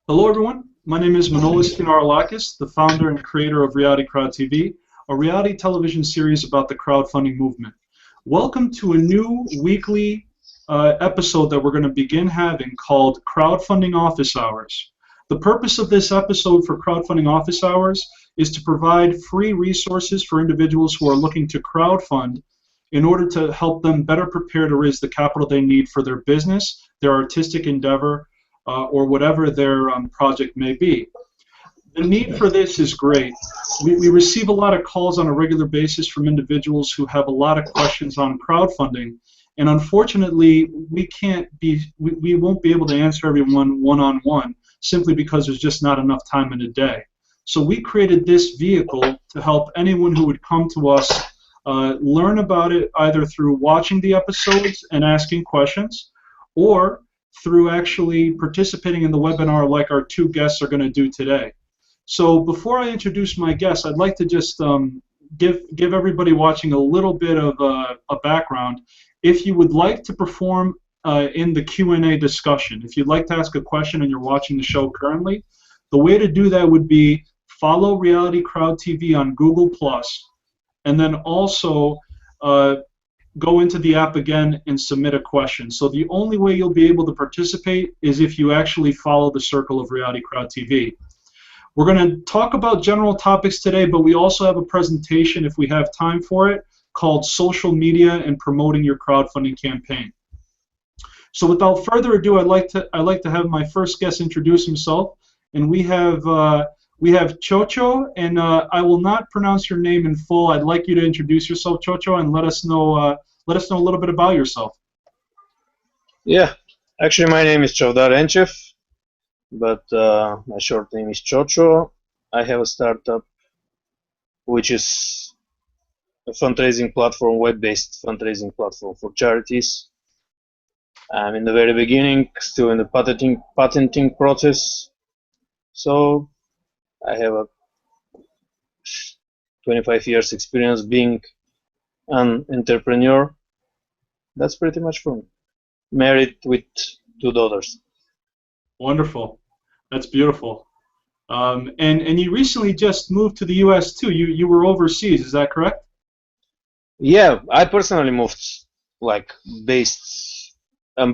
Hello everyone, my name is Manolis Kinaralakis, the founder and creator of Reality Crowd TV, a reality television series about the crowdfunding movement. Welcome to a new weekly episode that we're going to begin having called Crowdfunding Office Hours. The purpose of this episode for Crowdfunding Office Hours is to provide free resources for individuals who are looking to crowdfund in order to help them better prepare to raise the capital they need for their business, their artistic endeavor, or whatever their project may be. The need for this is great. We receive a lot of calls on a regular basis from individuals who have a lot of questions on crowdfunding, and unfortunately we won't be able to answer everyone one-on-one simply because there's just not enough time in a day. So we created this vehicle to help anyone who would come to us learn about it either through watching the episodes and asking questions, or through actually participating in the webinar like our two guests are going to do today. So before I introduce my guests, I'd like to just give everybody watching a little bit of a background. If you would like to perform in the Q&A discussion, if you'd like to ask a question and you're watching the show currently, the way to do that would be follow Reality Crowd TV on Google+, and then also go into the app again and submit a question. So the only way you'll be able to participate is if you actually follow the circle of Reality Crowd TV. We're going to talk about general topics today, but we also have a presentation, if we have time for it, called Social Media and Promoting Your Crowdfunding Campaign. So without further ado, I'd like to have my first guest introduce himself, and we have Chocho, and I will not pronounce your name in full. I'd like you to introduce yourself, Chocho, and let us know a little bit about yourself. Yeah, actually my name is Chavdar Enchev, but my short name is Chocho. I have a startup which is a fundraising platform, web-based fundraising platform for charities. I'm in the very beginning, still in the patenting process. So I have a 25 years experience being an entrepreneur. That's pretty much fun. Married with 2 daughters. Wonderful. That's beautiful. And you recently just moved to the U.S. too. You were overseas, is that correct? Yeah, I personally moved, I'm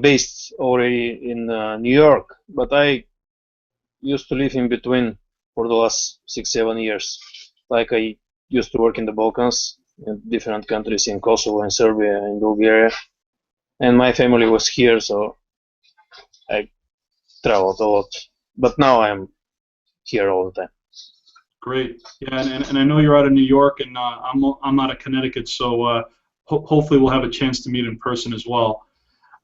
based already in New York, but I used to live in between for the last 6-7 years. Like I used to work in the Balkans, in different countries, in Kosovo, in Serbia, in Bulgaria, and my family was here, so I traveled a lot. But now I'm here all the time. Great. Yeah, and I know you're out of New York, and I'm out of Connecticut, so hopefully we'll have a chance to meet in person as well.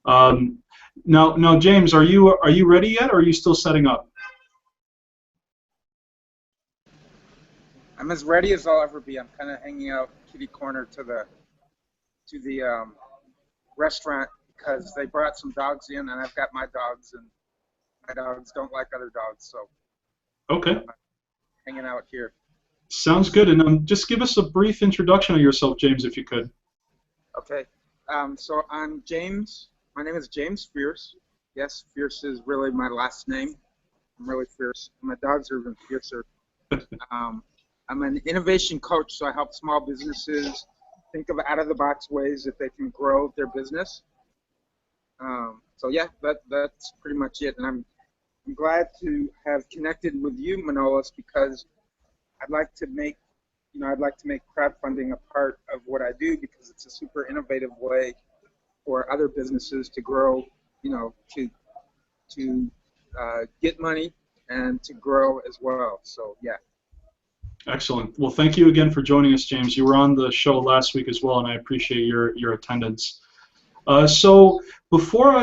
Now, James, are you ready yet, or are you still setting up? I'm as ready as I'll ever be. I'm kind of hanging out kitty corner to the restaurant because they brought some dogs in, and I've got my dogs, and my dogs don't like other dogs, so okay, I'm hanging out here. Sounds good. And just give us a brief introduction of yourself, James, if you could. Okay. So I'm James. My name is James Fierce. Yes, Fierce is really my last name. I'm really fierce. My dogs are even fiercer. I'm an innovation coach, so I help small businesses think of out-of-the-box ways that they can grow their business. So yeah, that's pretty much it. And I'm glad to have connected with you, Manolis, because I'd like to make crowdfunding a part of what I do, because it's a super innovative way for other businesses to grow, to get money and to grow as well. So yeah. Excellent. Well, thank you again for joining us, James. You were on the show last week as well, and I appreciate your attendance. So before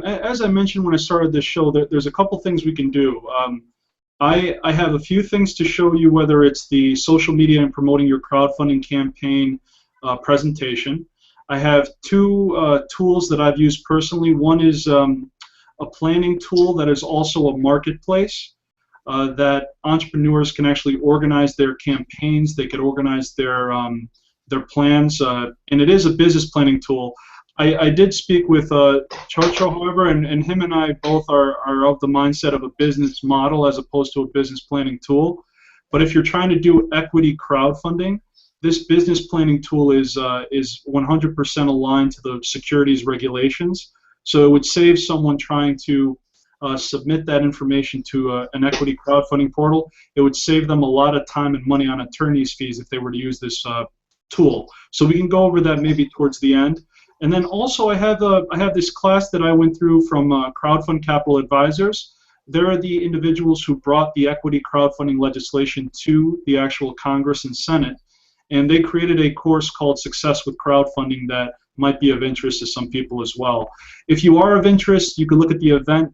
as I mentioned when I started this show, there's a couple things we can do. I have a few things to show you, whether it's the social media and promoting your crowdfunding campaign presentation. I have 2 tools that I've used personally. One is a planning tool that is also a marketplace. That entrepreneurs can actually organize their campaigns. They can organize their plans, and it is a business planning tool. I did speak with Chocho, however, and him and I both are of the mindset of a business model as opposed to a business planning tool. But if you're trying to do equity crowdfunding, this business planning tool is 100% aligned to the securities regulations. So it would save someone trying to submit that information to an equity crowdfunding portal. It would save them a lot of time and money on attorney's fees if they were to use this tool. So we can go over that maybe towards the end. And then also I have this class that I went through from Crowdfund Capital Advisors. They're the individuals who brought the equity crowdfunding legislation to the actual Congress and Senate. And they created a course called Success with Crowdfunding that might be of interest to some people as well. If you are of interest, you can look at the event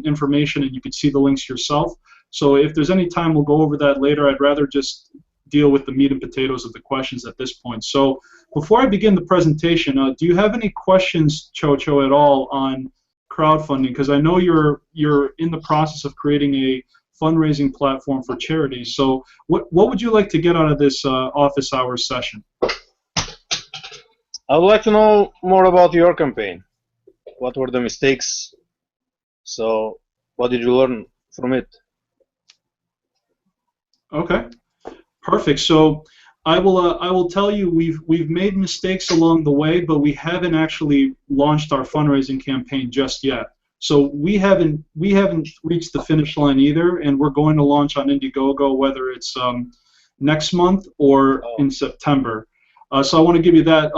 information and you can see the links yourself. So if there's any time, we'll go over that later. I'd rather just deal with the meat and potatoes of the questions at this point. So before I begin the presentation, do you have any questions, Chocho, at all on crowdfunding? Because I know you're in the process of creating a fundraising platform for charities. So what would you like to get out of this office hours session? I would like to know more about your campaign. What were the mistakes? So what did you learn from it? Okay, perfect. So I will tell you we've made mistakes along the way, but we haven't actually launched our fundraising campaign just yet. So we haven't reached the finish line either, and we're going to launch on Indiegogo, whether it's next month or in September. So I want to give you that,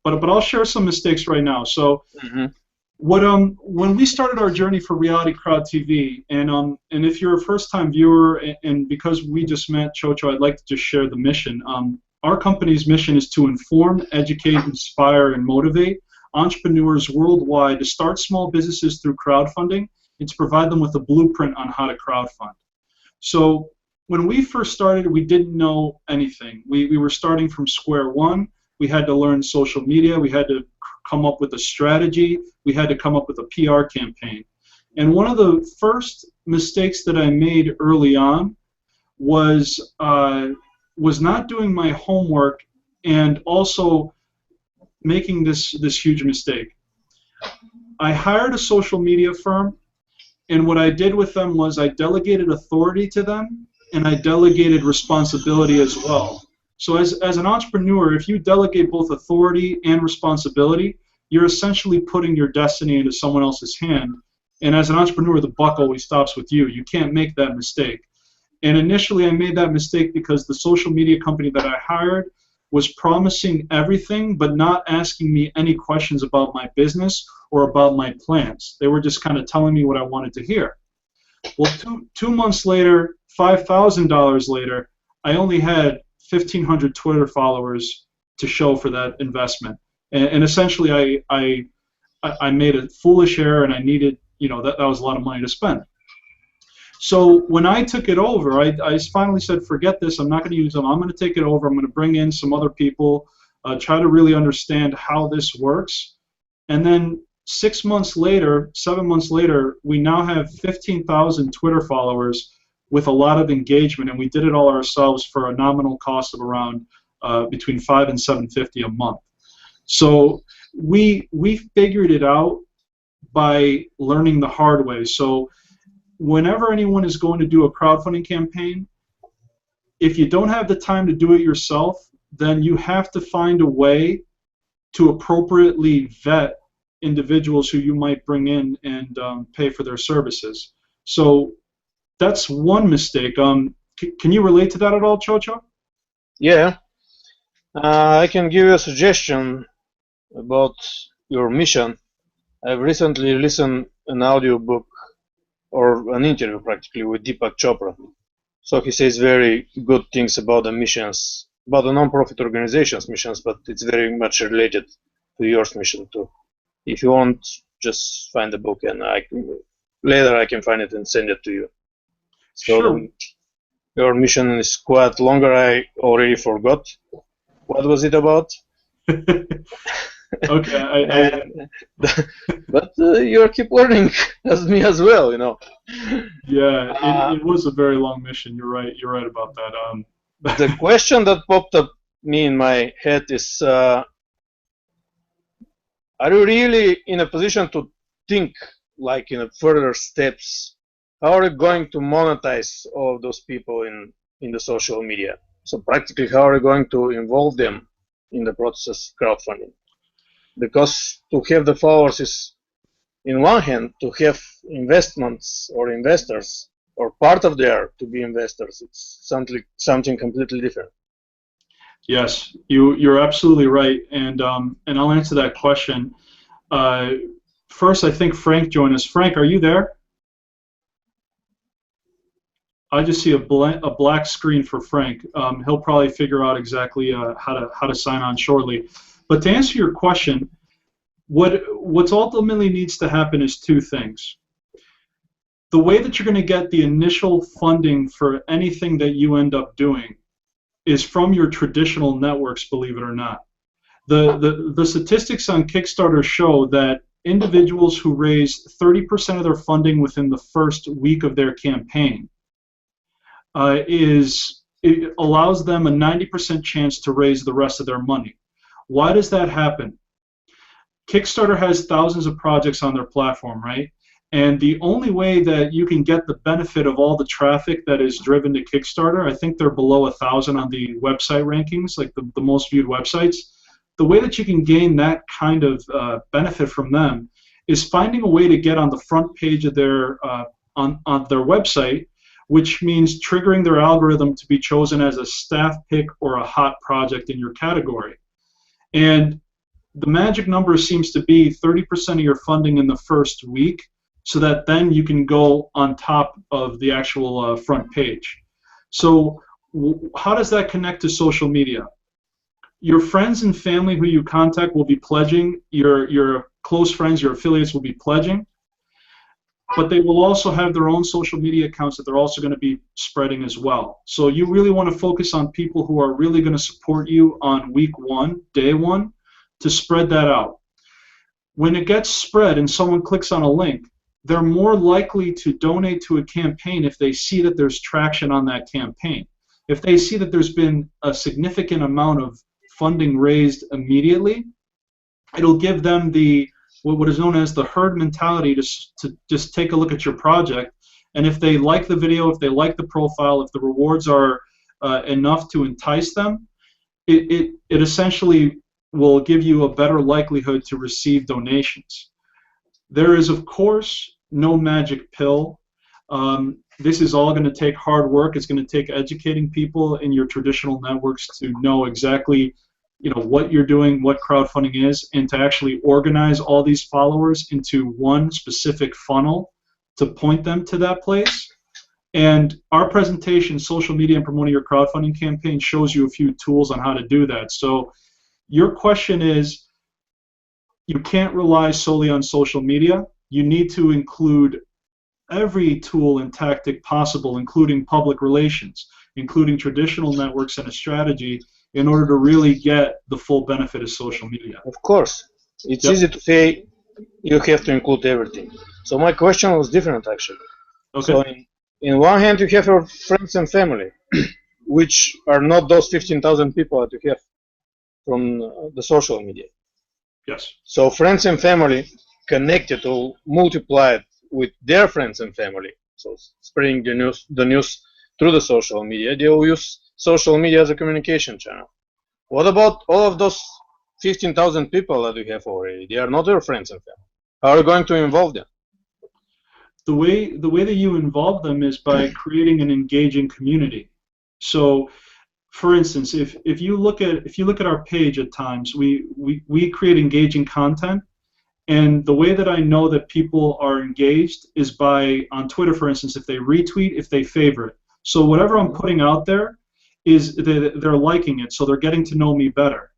but I'll share some mistakes right now. So when we started our journey for Reality Crowd TV, and if you're a first-time viewer, and because we just met Chocho, I'd like to just share the mission. Our company's mission is to inform, educate, inspire, and motivate entrepreneurs worldwide to start small businesses through crowdfunding and to provide them with a blueprint on how to crowdfund. So when we first started, we didn't know anything. We were starting from square one. We had to learn social media. We had to come up with a strategy. We had to come up with a PR campaign. And one of the first mistakes that I made early on was not doing my homework and also making this huge mistake. I hired a social media firm, and what I did with them was I delegated authority to them, and I delegated responsibility as well. So as an entrepreneur, if you delegate both authority and responsibility, you're essentially putting your destiny into someone else's hand. And as an entrepreneur, the buck always stops with you. You can't make that mistake. And initially, I made that mistake because the social media company that I hired was promising everything but not asking me any questions about my business or about my plans. They were just kind of telling me what I wanted to hear. Well, two months later, $5,000 later, I only had 1,500 Twitter followers to show for that investment. And essentially, I made a foolish error, and I needed, that was a lot of money to spend. So when I took it over, I finally said, forget this, I'm not going to use them, I'm going to take it over, I'm going to bring in some other people, try to really understand how this works. And then 7 months later, we now have 15,000 Twitter followers with a lot of engagement, and we did it all ourselves for a nominal cost of around between $500 and $750 a month. So we figured it out by learning the hard way. So whenever anyone is going to do a crowdfunding campaign, if you don't have the time to do it yourself, then you have to find a way to appropriately vet individuals who you might bring in and pay for their services. So that's one mistake. Can you relate to that at all, Chocho? Yeah. I can give you a suggestion about your mission. I've recently listened an audiobook or an interview practically with Deepak Chopra. So he says very good things about the missions, about the non-profit organizations' missions, but it's very much related to yours mission too. If you want, just find the book, and later I can find it and send it to you. So sure. Your mission is quite longer. I already forgot. What was it about? Okay, but you keep learning as me as well, Yeah, it was a very long mission. You're right about that. The question that popped up me in my head is, are you really in a position to think like in a further steps? How are you going to monetize all of those people in the social media? So practically, how are you going to involve them in the process of crowdfunding? Because to have the followers is, in one hand, to have investments or investors or part of there to be investors. It's something completely different. Yes, you're absolutely right, and I'll answer that question. First, I think Frank joined us. Frank, are you there? I just see a black screen for Frank. He'll probably figure out exactly how to sign on shortly. But to answer your question, what's ultimately needs to happen is two things. The way that you're going to get the initial funding for anything that you end up doing is from your traditional networks, believe it or not. The statistics on Kickstarter show that individuals who raise 30% of their funding within the first week of their campaign it allows them a 90% chance to raise the rest of their money. Why does that happen? Kickstarter has thousands of projects on their platform, right? And the only way that you can get the benefit of all the traffic that is driven to Kickstarter, I think they're below 1,000 on the website rankings, like the most viewed websites. The way that you can gain that kind of benefit from them is finding a way to get on the front page of their on their website, which means triggering their algorithm to be chosen as a staff pick or a hot project in your category. And the magic number seems to be 30% of your funding in the first week, so that then you can go on top of the actual front page. So how does that connect to social media? Your friends and family who you contact will be pledging, your close friends, your affiliates will be pledging, but they will also have their own social media accounts that they're also going to be spreading as well. So you really want to focus on people who are really going to support you on week one, day one, to spread that out. When it gets spread and someone clicks on a link, they're more likely to donate to a campaign if they see that there's traction on that campaign. If they see that there's been a significant amount of funding raised immediately, it'll give them what is known as the herd mentality to just take a look at your project. And if they like the video, if they like the profile, if the rewards are enough to entice them, it essentially will give you a better likelihood to receive donations. There is, of course, no magic pill. This is all going to take hard work. It's going to take educating people in your traditional networks to know exactly, what you're doing, what crowdfunding is, and to actually organize all these followers into one specific funnel to point them to that place. And our presentation, Social Media and Promoting Your Crowdfunding Campaign, shows you a few tools on how to do that. So your question is, you can't rely solely on social media. You need to include every tool and tactic possible, including public relations, including traditional networks and a strategy, in order to really get the full benefit of social media. Of course. It's easy to say you have to include everything. So my question was different, actually. Okay. So in one hand, you have your friends and family, which are not those 15,000 people that you have from the social media. Yes. So friends and family connected or multiplied with their friends and family, so spreading the news through the social media, they will use social media as a communication channel. What about all of those 15,000 people that you have already? They are not your friends and family. How are you going to involve them? The way that you involve them is by creating an engaging community. So, for instance, if you look at our page at times, we create engaging content, and the way that I know that people are engaged is by, on Twitter, for instance, if they retweet, if they favorite. So whatever I'm putting out there is they're liking it, so they're getting to know me better.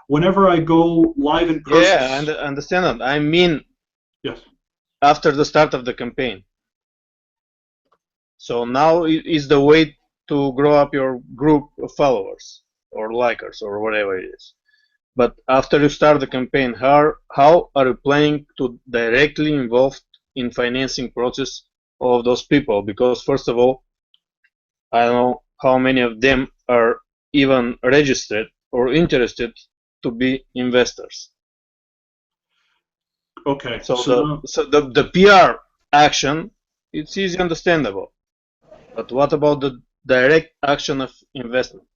Whenever I go live in person. Yeah, I understand that. I mean, yes. After the start of the campaign. So now is the way to grow up your group of followers or likers or whatever it is. But after you start the campaign, how are you planning to directly involve in financing process of those people? Because first of all, I don't know how many of them are even registered or interested to be investors. Okay. So the PR action, it's easy understandable. But what about the direct action of investment?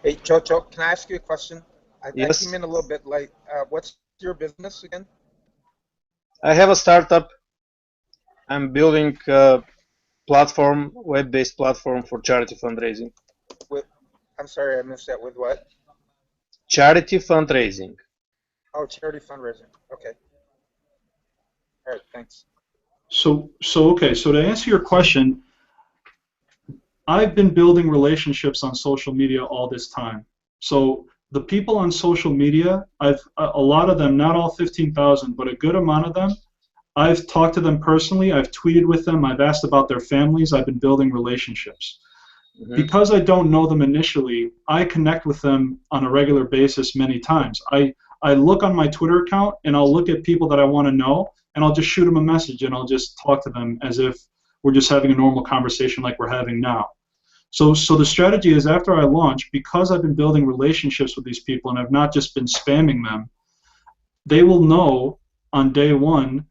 Hey, Chocho, can I ask you a question? I Yes. came in a little bit late. What's your business again? I have a startup. I'm building a platform, web-based platform for charity fundraising. I'm sorry, I missed that. With what? Charity fundraising. Oh, charity fundraising. Okay. All right, thanks. So to answer your question, I've been building relationships on social media all this time. So the people on social media, a lot of them, not all 15,000, but a good amount of them, I've talked to them personally, I've tweeted with them, I've asked about their families, I've been building relationships. Mm-hmm. Because I don't know them initially, I connect with them on a regular basis many times. I look on my Twitter account and I'll look at people that I want to know and I'll just shoot them a message and I'll just talk to them as if we're just having a normal conversation like we're having now. So the strategy is, after I launch, because I've been building relationships with these people and I've not just been spamming them, they will know on day one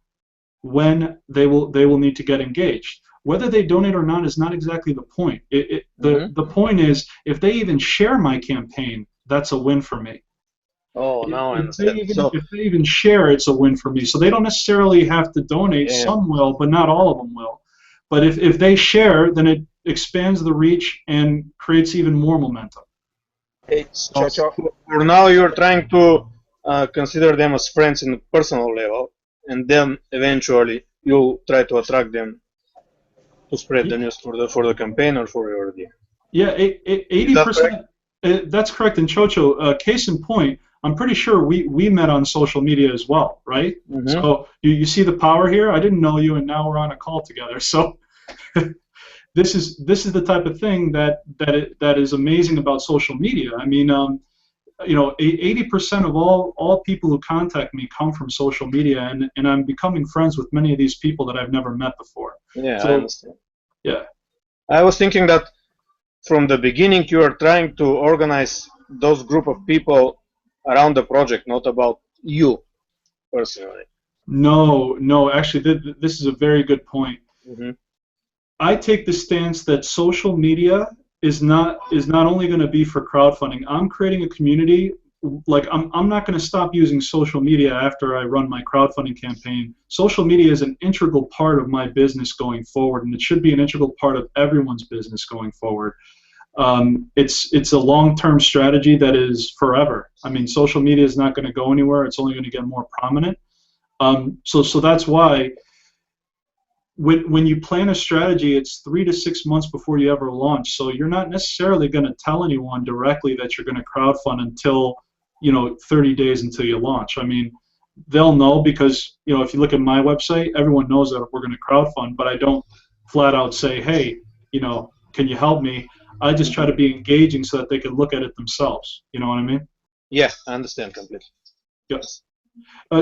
when they will need to get engaged. Whether they donate or not is not exactly the point. The point is, if they even share my campaign, that's a win for me. Oh, now I understand. If they even share, it's a win for me. So they don't necessarily have to donate. Yeah. Some will, but not all of them will. But if they share, then it expands the reach and creates even more momentum. Hey, so for now, you're trying to consider them as friends in a personal level, and then eventually you'll try to attract them to spread the news for the campaign or for your idea. Yeah, 80%. That's correct. And Chocho, case in point, I'm pretty sure we met on social media as well, right? Mm-hmm. So you see the power here. I didn't know you, and now we're on a call together. So this is the type of thing that is amazing about social media. I mean, 80% of all people who contact me come from social media, and I'm becoming friends with many of these people that I've never met before. Yeah, so, I understand. Yeah. I was thinking that from the beginning you are trying to organize those group of people around the project, not about you personally. No, actually, this is a very good point. Mm-hmm. I take the stance that social media is not only going to be for crowdfunding. I'm creating a community. Like, I'm not going to stop using social media after I run my crowdfunding campaign. Social media is an integral part of my business going forward, and it should be an integral part of everyone's business going forward. It's a long-term strategy that is forever. I mean, social media is not going to go anywhere. It's only going to get more prominent. So that's why when you plan a strategy, it's 3 to 6 months before you ever launch. So you're not necessarily going to tell anyone directly that you're going to crowdfund until 30 days until you launch. I mean, they'll know because if you look at my website, everyone knows that we're going to crowdfund, but I don't flat out say, hey, can you help me? I just try to be engaging so that they can look at it themselves. You know what I mean? Yeah, I understand completely. Yes.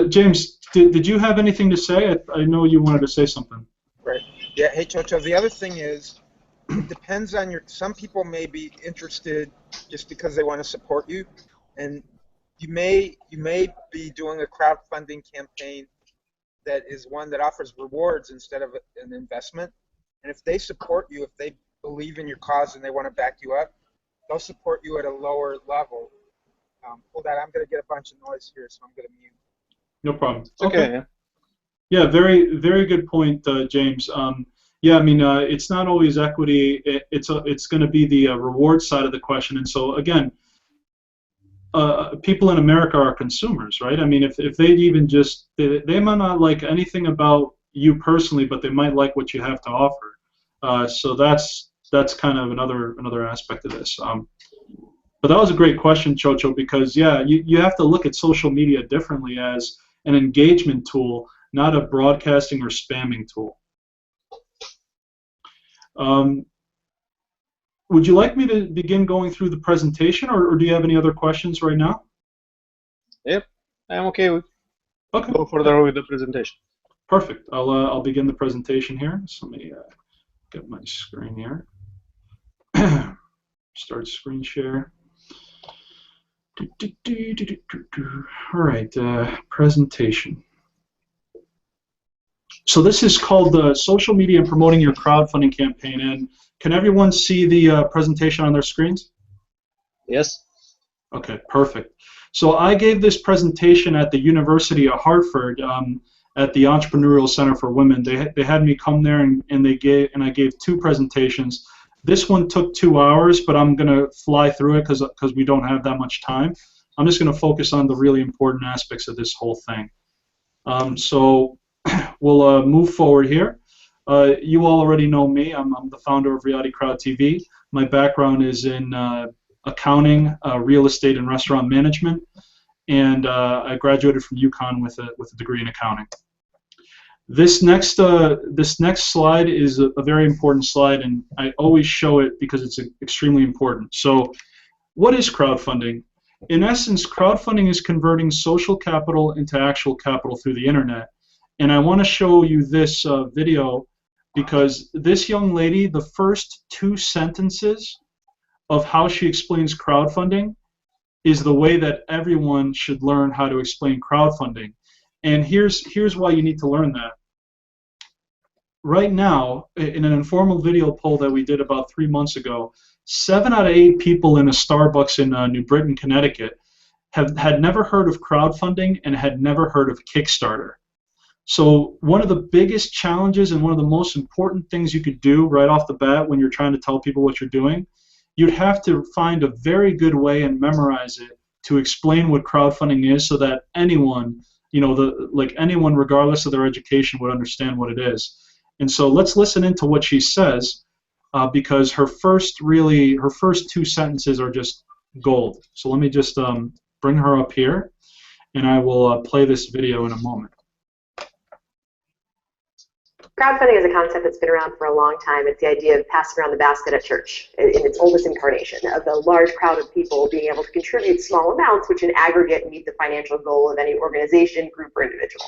James, did you have anything to say? I know you wanted to say something. Right. Yeah. Hey, Chocho. The other thing is, it depends on some people may be interested just because they want to support you, and you may be doing a crowdfunding campaign that is one that offers rewards instead of an investment. And if they support you, if they believe in your cause and they want to back you up, they'll support you at a lower level. Hold on, I'm going to get a bunch of noise here, so I'm going to mute. No problem. Okay. Yeah, very, very good point, James. Yeah, I mean, it's not always equity. It's going to be the reward side of the question. And so, again, people in America are consumers, right? I mean, if they even just, they might not like anything about you personally, but they might like what you have to offer. So that's kind of another aspect of this. But that was a great question, Chocho, because, yeah, you have to look at social media differently as an engagement tool, not a broadcasting or spamming tool. Would you like me to begin going through the presentation, or do you have any other questions right now? Yep, I'm okay with. Okay. Go further with the presentation. Perfect. I'll begin the presentation here. So let me get my screen here. Start screen share. All right, presentation. So this is called the Social Media and Promoting Your Crowdfunding Campaign. And can everyone see the presentation on their screens? Yes. Okay, perfect. So I gave this presentation at the University of Hartford at the Entrepreneurial Center for Women. They had me come there and I gave 2 presentations. This one took 2 hours, but I'm going to fly through it because we don't have that much time. I'm just going to focus on the really important aspects of this whole thing. So we'll move forward here. You all already know me. I'm the founder of Reality Crowd TV. My background is in accounting, real estate, and restaurant management, and I graduated from UConn with a degree in accounting. This next slide is a very important slide, and I always show it because it's extremely important. So, what is crowdfunding? In essence, crowdfunding is converting social capital into actual capital through the internet. And I want to show you this video because this young lady, the first 2 sentences of how she explains crowdfunding is the way that everyone should learn how to explain crowdfunding. And here's why you need to learn that. Right now, in an informal video poll that we did about 3 months ago, 7 out of 8 people in a Starbucks in New Britain, Connecticut, had never heard of crowdfunding and had never heard of Kickstarter. So one of the biggest challenges and one of the most important things you could do right off the bat when you're trying to tell people what you're doing, you'd have to find a very good way and memorize it to explain what crowdfunding is so that anyone, anyone regardless of their education would understand what it is. And so let's listen into what she says because her first 2 sentences are just gold. So let me just bring her up here and I will play this video in a moment. Crowdfunding is a concept that's been around for a long time. It's the idea of passing around the basket at church in its oldest incarnation, of a large crowd of people being able to contribute small amounts, which in aggregate meet the financial goal of any organization, group, or individual.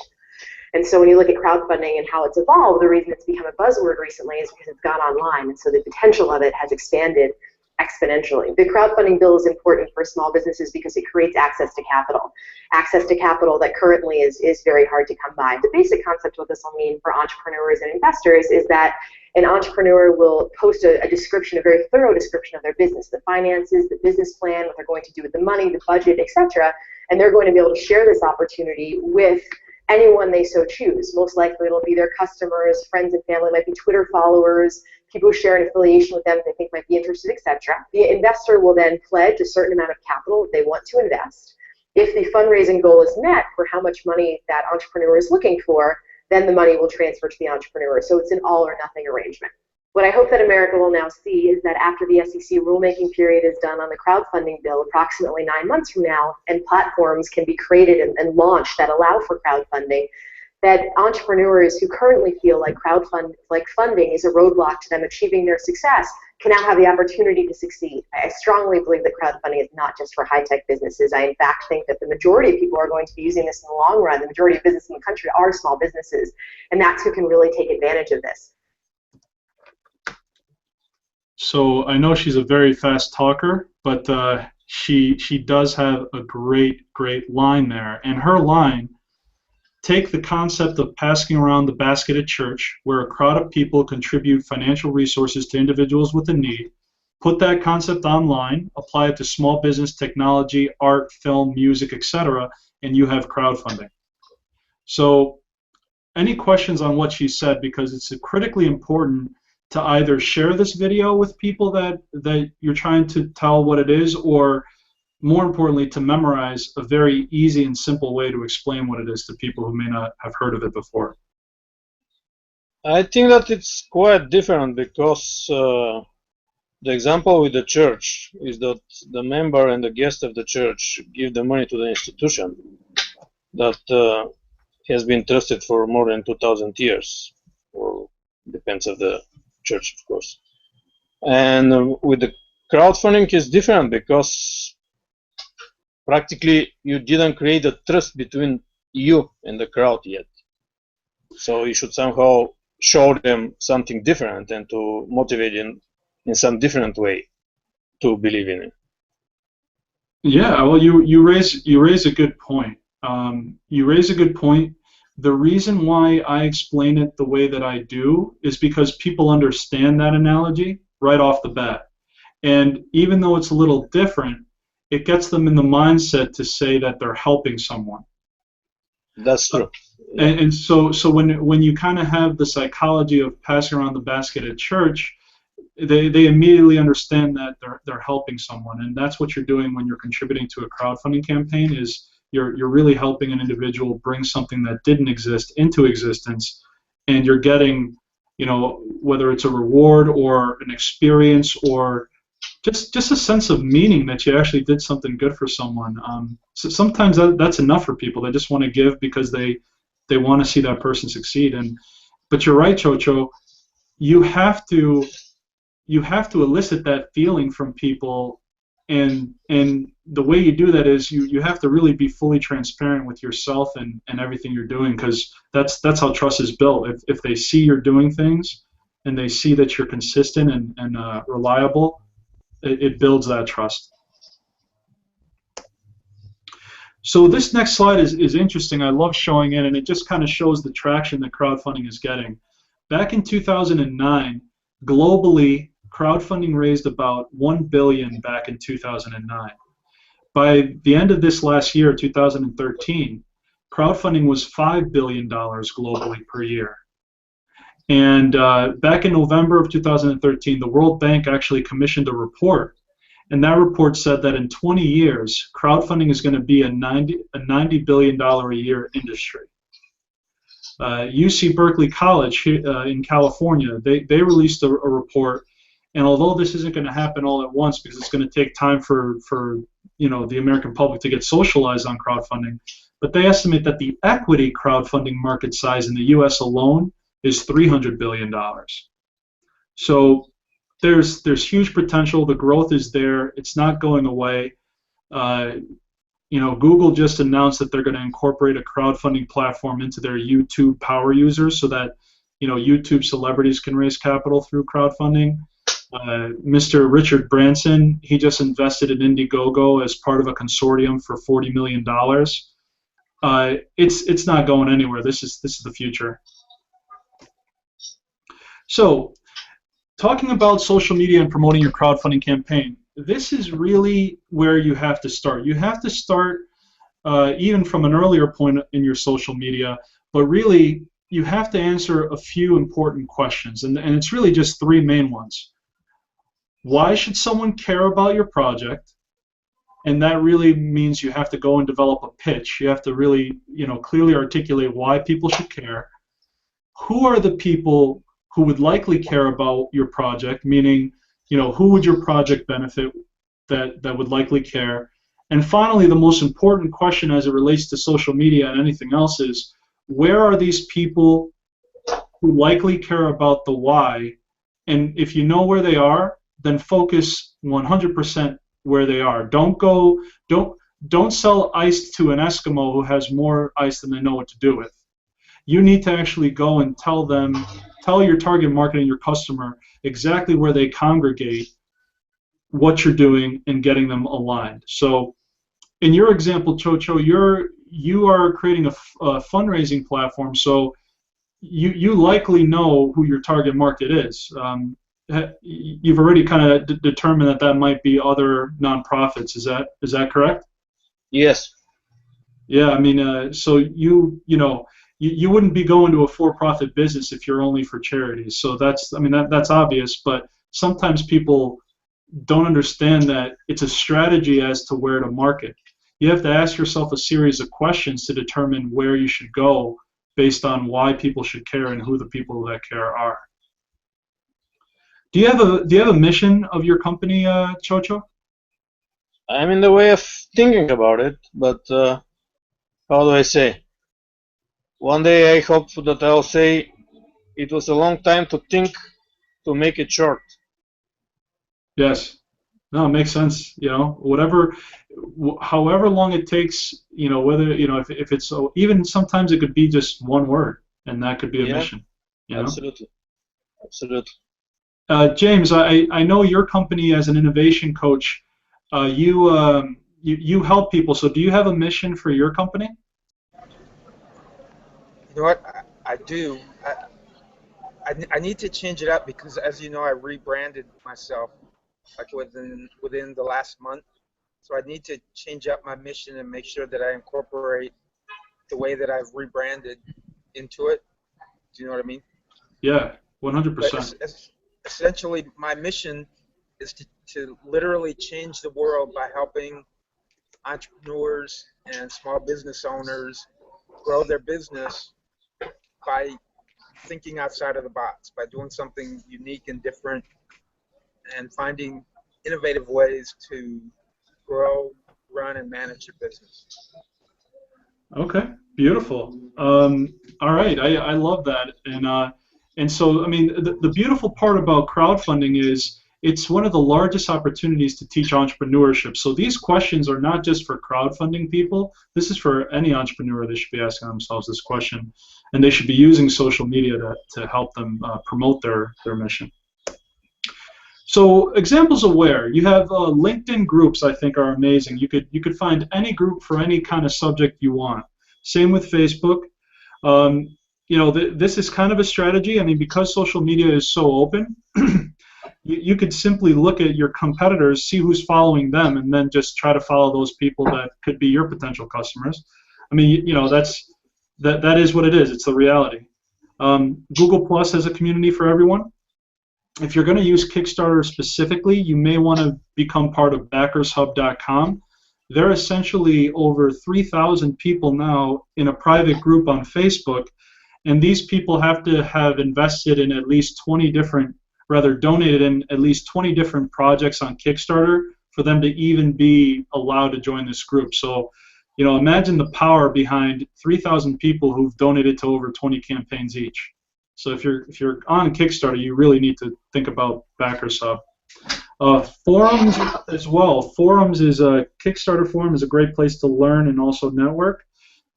And so when you look at crowdfunding and how it's evolved, the reason it's become a buzzword recently is because it's gone online, and so the potential of it has expanded exponentially. The crowdfunding bill is important for small businesses because it creates access to capital that currently is very hard to come by. The basic concept of what this will mean for entrepreneurs and investors is that an entrepreneur will post a description, a very thorough description of their business, the finances, the business plan, what they're going to do with the money, the budget, etc., and they're going to be able to share this opportunity with anyone they so choose. Most likely it'll be their customers, friends and family, might be Twitter followers, people who share an affiliation with them that they think might be interested, etc. The investor will then pledge a certain amount of capital that they want to invest. If the fundraising goal is met for how much money that entrepreneur is looking for, then the money will transfer to the entrepreneur. So it's an all or nothing arrangement. What I hope that America will now see is that after the SEC rulemaking period is done on the crowdfunding bill, approximately 9 months from now, and platforms can be created and launched that allow for crowdfunding, that entrepreneurs who currently feel like funding is a roadblock to them achieving their success can now have the opportunity to succeed. I strongly believe that crowdfunding is not just for high-tech businesses. I, in fact, think that the majority of people are going to be using this in the long run. The majority of businesses in the country are small businesses, and that's who can really take advantage of this. So I know she's a very fast talker, but she does have a great line there. And her line, take the concept of passing around the basket at church, where a crowd of people contribute financial resources to individuals with a need, put that concept online, apply it to small business, technology, art, film, music, etc., and you have crowdfunding. So any questions on what she said, because it's critically important to either share this video with people that you're trying to tell what it is, or more importantly, to memorize a very easy and simple way to explain what it is to people who may not have heard of it before. I think that it's quite different because the example with the church is that the member and the guest of the church give the money to the institution that has been trusted for more than 2,000 years, or depends on the church, of course. And with the crowdfunding is different because practically you didn't create a trust between you and the crowd yet. So you should somehow show them something different and to motivate them in some different way to believe in it. Yeah, well, you raise a good point. You raise a good point The reason why I explain it the way that I do is because people understand that analogy right off the bat. And even though it's a little different, it gets them in the mindset to say that they're helping someone. That's true. And so when you kind of have the psychology of passing around the basket at church, they immediately understand that they're helping someone, and that's what you're doing when you're contributing to a crowdfunding campaign. Is you're really helping an individual bring something that didn't exist into existence, and you're getting, you know, whether it's a reward or an experience or just a sense of meaning that you actually did something good for someone. So sometimes that's enough for people. They just want to give because they want to see that person succeed. But you're right, Chocho. You have to elicit that feeling from people, and the way you do that is you have to really be fully transparent with yourself and everything you're doing, because that's how trust is built. If they see you're doing things and they see that you're consistent and reliable, it builds that trust. So this next slide is interesting. I love showing it, and it just kind of shows the traction that crowdfunding is getting. Back in 2009, globally, crowdfunding raised about $1 billion back in 2009. By the end of this last year, 2013, crowdfunding was $5 billion globally per year. And back in November of 2013, the World Bank actually commissioned a report, and that report said that in 20 years, crowdfunding is going to be a $90 billion a year industry. UC Berkeley College in California, they released a report, and although this isn't going to happen all at once because it's going to take time for the American public to get socialized on crowdfunding, but they estimate that the equity crowdfunding market size in the U.S. alone is $300 billion. So there's huge potential. The growth is there. It's not going away. Google just announced that they're going to incorporate a crowdfunding platform into their YouTube power users so that YouTube celebrities can raise capital through crowdfunding. Mr. Richard Branson, he just invested in Indiegogo as part of a consortium for $40 million. It's not going anywhere. This is the future. So, talking about social media and promoting your crowdfunding campaign, this is really where you have to start. You have to start even from an earlier point in your social media, but really you have to answer a few important questions, and it's really just three main ones. Why should someone care about your project? And that really means you have to go and develop a pitch. You have to really, clearly articulate why people should care. Who are the people who would likely care about your project? Meaning, who would your project benefit that would likely care? And finally, the most important question as it relates to social media and anything else is, where are these people who likely care about the why? And if you know where they are, then focus 100% where they are. Don't sell ice to an Eskimo who has more ice than they know what to do with. You need to actually go and tell your target market and your customer exactly where they congregate, what you're doing, and getting them aligned. So in your example, Chocho, you are creating a fundraising platform, so you likely know who your target market is. You've already kind of determined that might be other nonprofits. Is that correct? Yes. Yeah, I mean, so you wouldn't be going to a for-profit business if you're only for charities. So that's obvious, but sometimes people don't understand that it's a strategy as to where to market. You have to ask yourself a series of questions to determine where you should go based on why people should care and who the people that care are. Do you have a mission of your company, Chocho? I'm in the way of thinking about it, but how do I say? One day I hope that I'll say it was a long time to think to make it short. Yes. No, it makes sense. However long it takes, whether if it's even sometimes it could be just one word, and that could be a mission. Absolutely. James, I know your company as an innovation coach, you help people. So do you have a mission for your company? You know what? I do. I need to change it up because, as you know, I rebranded myself like within the last month. So I need to change up my mission and make sure that I incorporate the way that I've rebranded into it. Do you know what I mean? Yeah, 100%. Essentially, my mission is to literally change the world by helping entrepreneurs and small business owners grow their business by thinking outside of the box, by doing something unique and different and finding innovative ways to grow, run, and manage your business. Okay, beautiful. All right, I love that, and so I mean the beautiful part about crowdfunding is it's one of the largest opportunities to teach entrepreneurship. So these questions are not just for crowdfunding people. This is for any entrepreneur. They should be asking themselves this question, and they should be using social media to help them promote their mission. So examples of where you have LinkedIn groups, I think, are amazing. You could find any group for any kind of subject you want. Same with Facebook. You know, this is kind of a strategy. I mean, because social media is so open, you could simply look at your competitors, see who's following them, and then just try to follow those people that could be your potential customers. I mean, you know, that is what it is. It's the reality. Google Plus has a community for everyone. If you're going to use Kickstarter specifically, you may want to become part of BackersHub.com. There are essentially over 3,000 people now in a private group on Facebook, and these people have to have invested in at least 20 different, rather donated in at least 20 different projects on Kickstarter for them to even be allowed to join this group. So, you know, imagine the power behind 3,000 people who've donated to over 20 campaigns each. So if you're on Kickstarter, you really need to think about Backers Hub. Forums as well. Forums is a Kickstarter forum is a great place to learn and also network.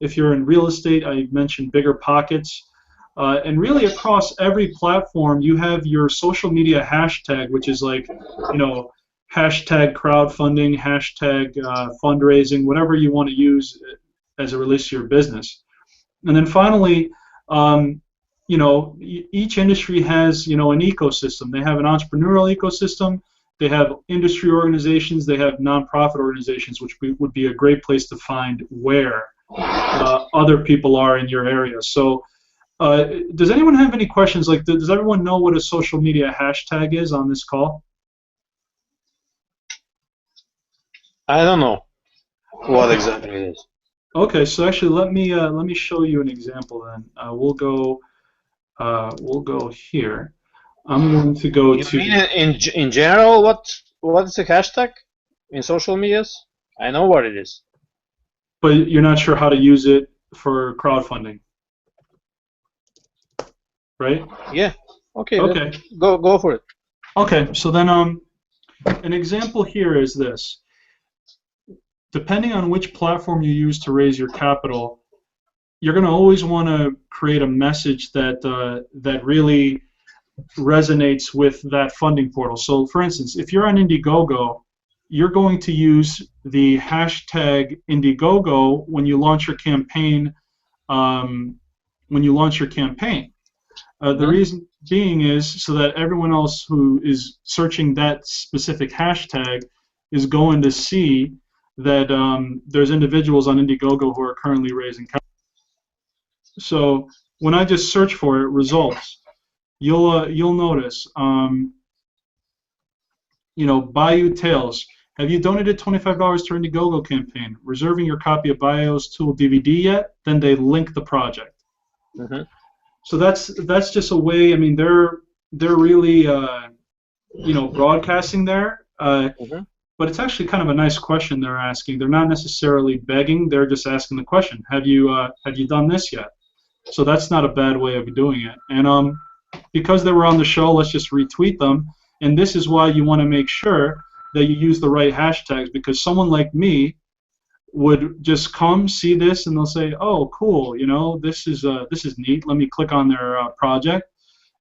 If you're in real estate, I mentioned Bigger Pockets. And really across every platform, you have your social media hashtag, which is like, you know, hashtag crowdfunding, hashtag fundraising, whatever you want to use as it relates to your business. And then finally, you know, each industry has, you know, an ecosystem. They have an entrepreneurial ecosystem. They have industry organizations. They have nonprofit organizations, which would be a great place to find where other people are in your area. So does anyone have any questions? Like, does everyone know what a social media hashtag is on this call? I don't know what exactly it is. Okay, so actually, let me show you an example. Then we'll go here. I'm going to go you to. You mean in general, what is a hashtag in social medias? I know what it is. But you're not sure how to use it for crowdfunding, right? Yeah. Okay. Okay. Go for it. Okay. So then, an example here is this. Depending on which platform you use to raise your capital, you're going to always want to create a message that that really resonates with that funding portal. So, for instance, if you're on Indiegogo, you're going to use the hashtag Indiegogo when you launch your campaign. The reason being is so that everyone else who is searching that specific hashtag is going to see that there's individuals on Indiegogo who are currently raising capital. So when I just search for it, results, you'll notice, you know, Bayou Tales. Have you donated $25 to Indiegogo campaign? Reserving your copy of BIOS Tool DVD yet? Then they link the project. Mm-hmm. So that's just a way. I mean, they're really you know, broadcasting there. Mm-hmm. But it's actually kind of a nice question they're asking. They're not necessarily begging. They're just asking the question. Have you done this yet? So that's not a bad way of doing it. And because they were on the show, let's just retweet them. And this is why you want to make sure that you use the right hashtags, because someone like me would just come, see this, and they'll say, "Oh, cool! You know, this is neat. Let me click on their project,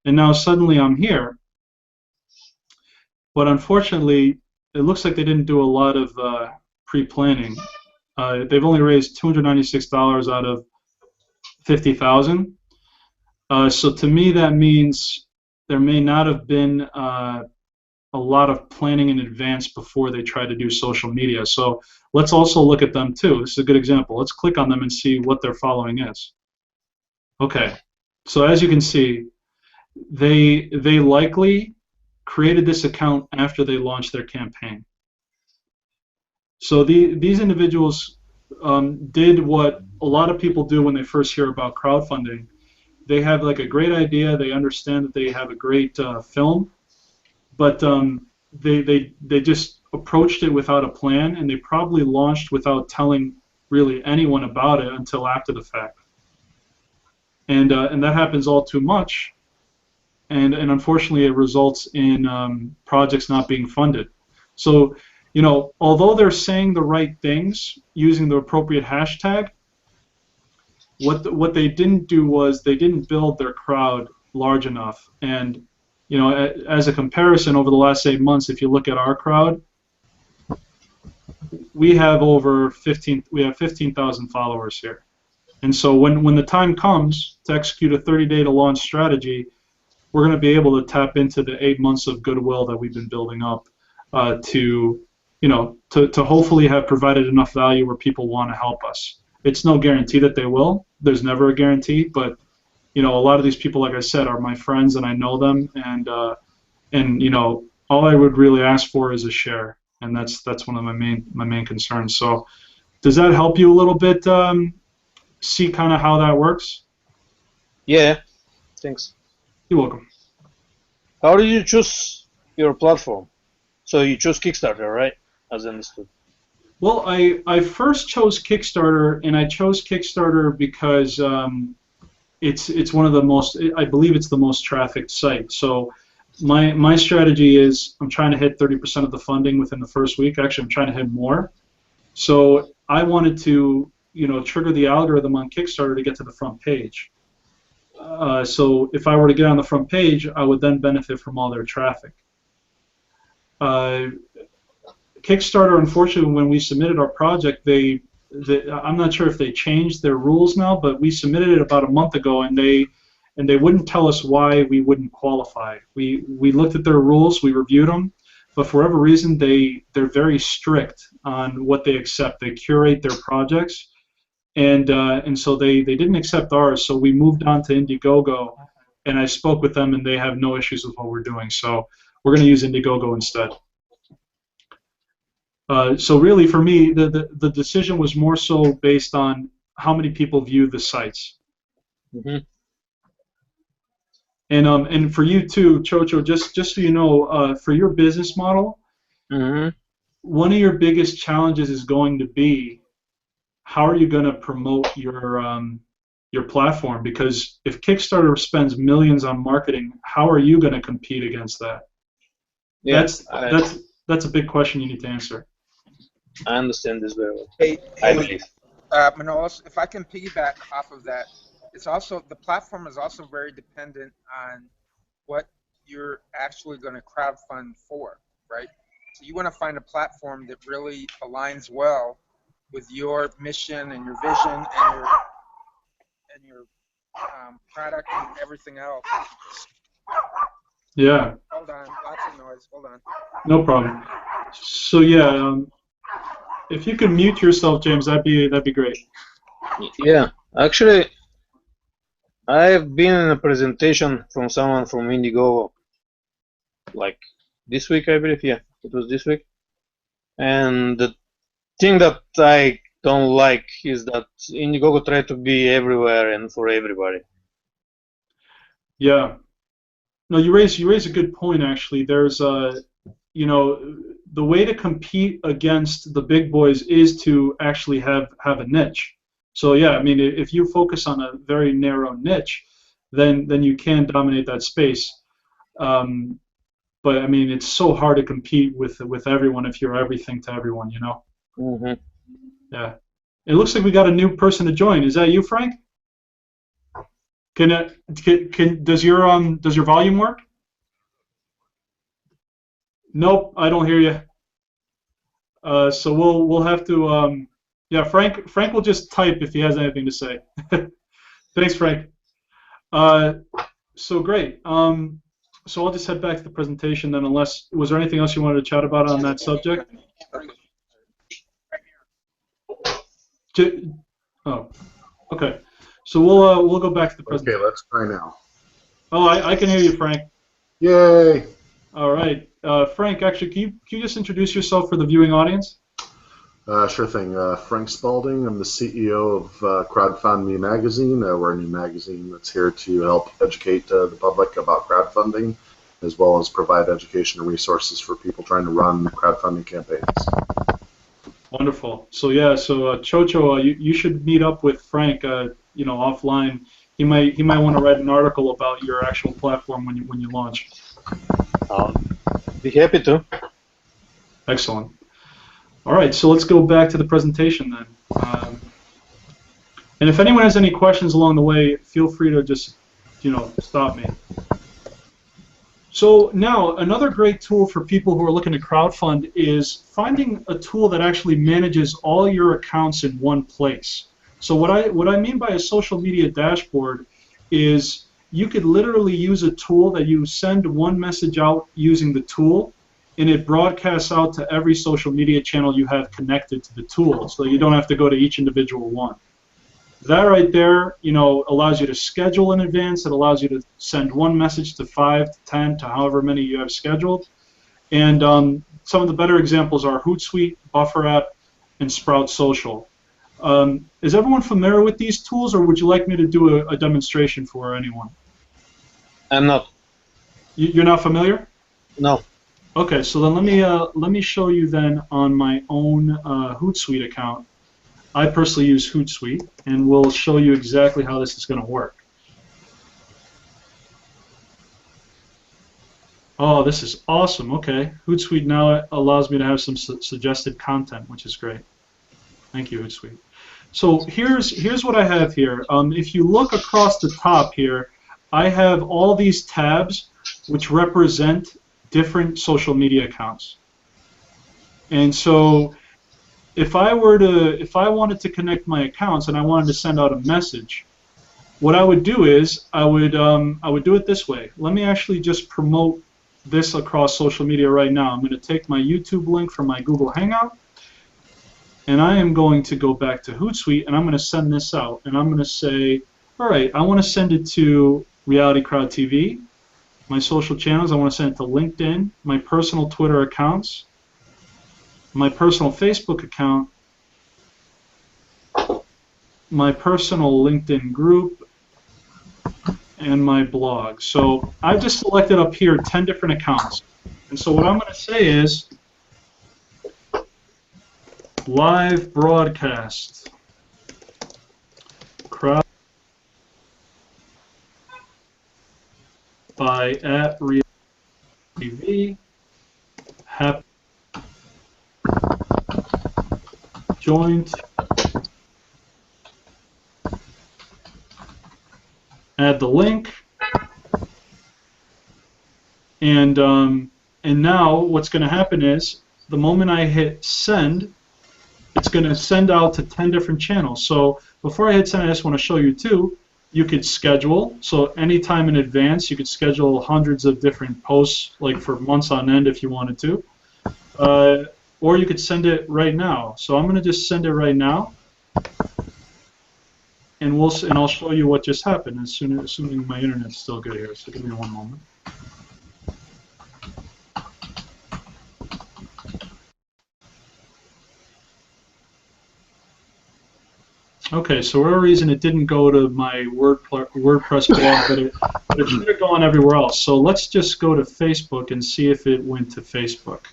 and now suddenly I'm here." But unfortunately, it looks like they didn't do a lot of pre-planning. They've only raised $296 out of 50,000. So to me, that means there may not have been a lot of planning in advance before they tried to do social media. So let's also look at them too. This is a good example. Let's click on them and see what their following is. Okay, so as you can see, they likely created this account after they launched their campaign. So these individuals did what a lot of people do when they first hear about crowdfunding. They have like a great idea, they understand that they have a great film, but they just approached it without a plan, and they probably launched without telling really anyone about it until after the fact. And that happens all too much, and unfortunately it results in projects not being funded. So, you know, although they're saying the right things using the appropriate hashtag, what they didn't do was they didn't build their crowd large enough. And, you know, as a comparison, over the last 8 months, if you look at our crowd, we have over 15,000 followers here. And so when the time comes to execute a 30-day to launch strategy, we're going to be able to tap into the 8 months of goodwill that we've been building up to hopefully have provided enough value where people want to help us. It's no guarantee that they will. There's never a guarantee, but you know, a lot of these people, like I said, are my friends and I know them, and you know, all I would really ask for is a share, and that's one of my main concerns. So, does that help you a little bit? See kind of how that works? Yeah, thanks. You're welcome. How did you choose your platform? So you chose Kickstarter, right? As understood. Well, I first chose Kickstarter, and I chose Kickstarter because it's one of the most, I believe it's the most trafficked site. So my strategy is I'm trying to hit 30% of the funding within the first week. Actually, I'm trying to hit more. So I wanted to, you know, trigger the algorithm on Kickstarter to get to the front page. So if I were to get on the front page, I would then benefit from all their traffic. Kickstarter, unfortunately, when we submitted our project, I'm not sure if they changed their rules now, but we submitted it about a month ago, and they wouldn't tell us why we wouldn't qualify. We looked at their rules, we reviewed them, but for whatever reason, they're very strict on what they accept. They curate their projects, and so they didn't accept ours. So we moved on to Indiegogo, and I spoke with them, and they have no issues with what we're doing. So we're going to use Indiegogo instead. So really, for me, the decision was more so based on how many people view the sites. Mm-hmm. And for you too, Chocho, just so you know, for your business model, mm-hmm. one of your biggest challenges is going to be how are you going to promote your platform? Because if Kickstarter spends millions on marketing, how are you going to compete against that? Yeah, that's a big question you need to answer. I understand this very well. I believe. Manolis, if I can piggyback off of that, it's also, the platform is also very dependent on what you're actually going to crowdfund for, right? So you want to find a platform that really aligns well with your mission and your vision and your product and everything else. Yeah. Hold on, lots of noise. Hold on. No problem. So yeah. If you could mute yourself, James, that'd be great. Yeah, actually, I've been in a presentation from someone from Indiegogo, like this week, I believe. Yeah, it was this week. And the thing that I don't like is that Indiegogo try to be everywhere and for everybody. Yeah. No, you raise a good point. Actually, there's you know, the way to compete against the big boys is to actually have a niche. So yeah, I mean, if you focus on a very narrow niche, then you can dominate that space. But I mean, it's so hard to compete with everyone if you're everything to everyone, you know. Mm-hmm. Yeah. It looks like we got a new person to join. Is that you, Frank? Does your volume work? Nope, I don't hear you. So we'll have to yeah, Frank will just type if he has anything to say. Thanks, Frank. So great. So I'll just head back to the presentation then, unless, was there anything else you wanted to chat about on that subject? Oh, okay. So we'll go back to the presentation. Okay, let's try now. Oh, I can hear you, Frank. Yay! All right. Frank, actually, can you just introduce yourself for the viewing audience? Sure thing. Frank Spalding. I'm the CEO of Crowdfunding Magazine. We're a new magazine that's here to help educate the public about crowdfunding, as well as provide educational resources for people trying to run crowdfunding campaigns. Wonderful. So yeah, so Chocho, you should meet up with Frank, you know, offline. He might want to write an article about your actual platform when you launch. Be happy to. Excellent. All right, so let's go back to the presentation then. And if anyone has any questions along the way, feel free to just, you know, stop me. So now, another great tool for people who are looking to crowdfund is finding a tool that actually manages all your accounts in one place. So what I mean by a social media dashboard is you could literally use a tool that you send one message out using the tool, and it broadcasts out to every social media channel you have connected to the tool, so you don't have to go to each individual one. That right there, you know, allows you to schedule in advance. It allows you to send one message to 5 to 10 to however many you have scheduled. And some of the better examples are Hootsuite, BufferApp, and Sprout Social. Is everyone familiar with these tools, or would you like me to do a demonstration for anyone? I'm not. You're not familiar? No. Okay, so then let me show you then on my own Hootsuite account. I personally use Hootsuite, and we'll show you exactly how this is going to work. Oh, this is awesome. Okay, Hootsuite now allows me to have some suggested content, which is great. Thank you, Hootsuite. So here's what I have here. If you look across the top here, I have all these tabs which represent different social media accounts. And so if I wanted to connect my accounts and I wanted to send out a message, what I would do is I would do it this way. Let me actually just promote this across social media right now. I'm going to take my YouTube link from my Google Hangout, and I am going to go back to Hootsuite, and I'm going to send this out. And I'm going to say, all right, I want to send it to Reality Crowd TV, my social channels. I want to send it to LinkedIn, my personal Twitter accounts, my personal Facebook account, my personal LinkedIn group, and my blog. So I've just selected up here 10 different accounts. And so what I'm going to say is live broadcast crowd by @RealityTV joint, add the link, and now what's going to happen is the moment I hit send, it's going to send out to 10 different channels. So before I hit send, I just want to show you too. You could schedule, so anytime in advance you could schedule hundreds of different posts, like for months on end if you wanted to. Or you could send it right now. So I'm going to just send it right now, and I'll show you what just happened assuming my internet's still good here. So give me one moment. Okay, so for whatever reason it didn't go to my WordPress blog, but it should have gone everywhere else. So let's just go to Facebook and see if it went to Facebook.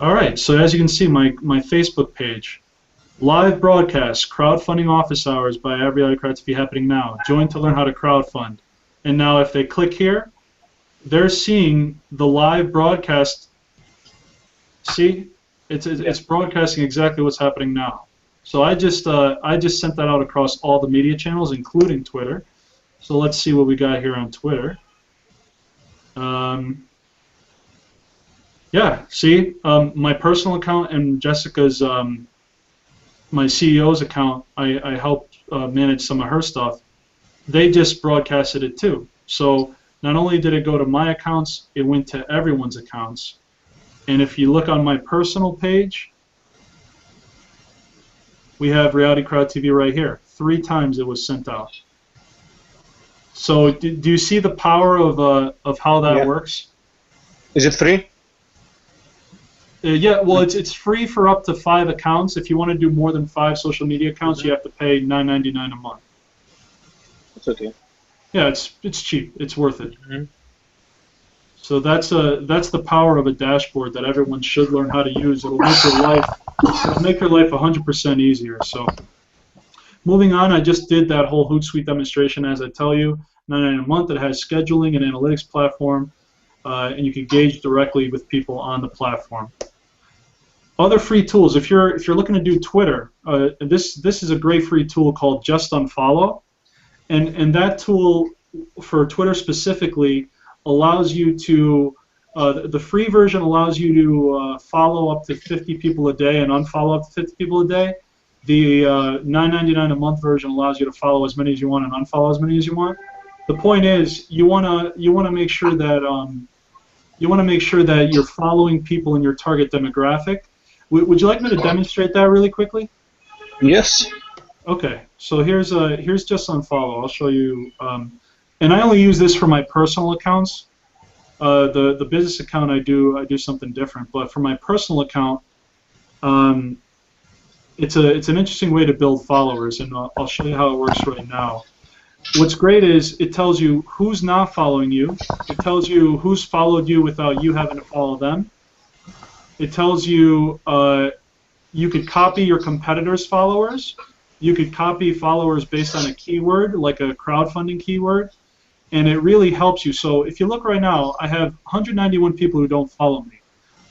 All right, so as you can see, my Facebook page, live broadcast, Crowdfunding Office Hours by Reality Crowd TV happening now. Join to learn how to crowdfund. And now if they click here, they're seeing the live broadcast. See, it's broadcasting exactly what's happening now. So I just sent that out across all the media channels, including Twitter. So let's see what we got here on Twitter. Yeah, see, my personal account and Jessica's, my CEO's account, I helped manage some of her stuff. They just broadcasted it too. So not only did it go to my accounts, it went to everyone's accounts. And if you look on my personal page, we have Reality Crowd TV right here. 3 times it was sent out. So do you see the power of how that works? Is it free? Yeah, well, it's free for up to 5 accounts. If you want to do more than 5 social media accounts, you have to pay $9.99 a month. It's okay. Yeah, it's cheap. It's worth it. Mm-hmm. So that's the power of a dashboard that everyone should learn how to use. It'll make your life 100% easier. So moving on, I just did that whole Hootsuite demonstration, as I tell you. $9.99 a month. It has scheduling and analytics platform, and you can engage directly with people on the platform. Other free tools. If you're looking to do Twitter, this is a great free tool called Just Unfollow, and that tool for Twitter specifically allows you to the free version allows you to follow up to 50 people a day and unfollow up to 50 people a day. The $9.99 a month version allows you to follow as many as you want and unfollow as many as you want. The point is, you wanna make sure that you're following people in your target demographic. Would you like me to demonstrate that really quickly? Yes. Okay. So here's Just Unfollow. I'll show you. And I only use this for my personal accounts. The business account I do something different. But for my personal account, it's an interesting way to build followers, and I'll show you how it works right now. What's great is it tells you who's not following you. It tells you who's followed you without you having to follow them. It tells you you could copy your competitors' followers. You could copy followers based on a keyword, like a crowdfunding keyword, and it really helps you. So if you look right now, I have 191 people who don't follow me.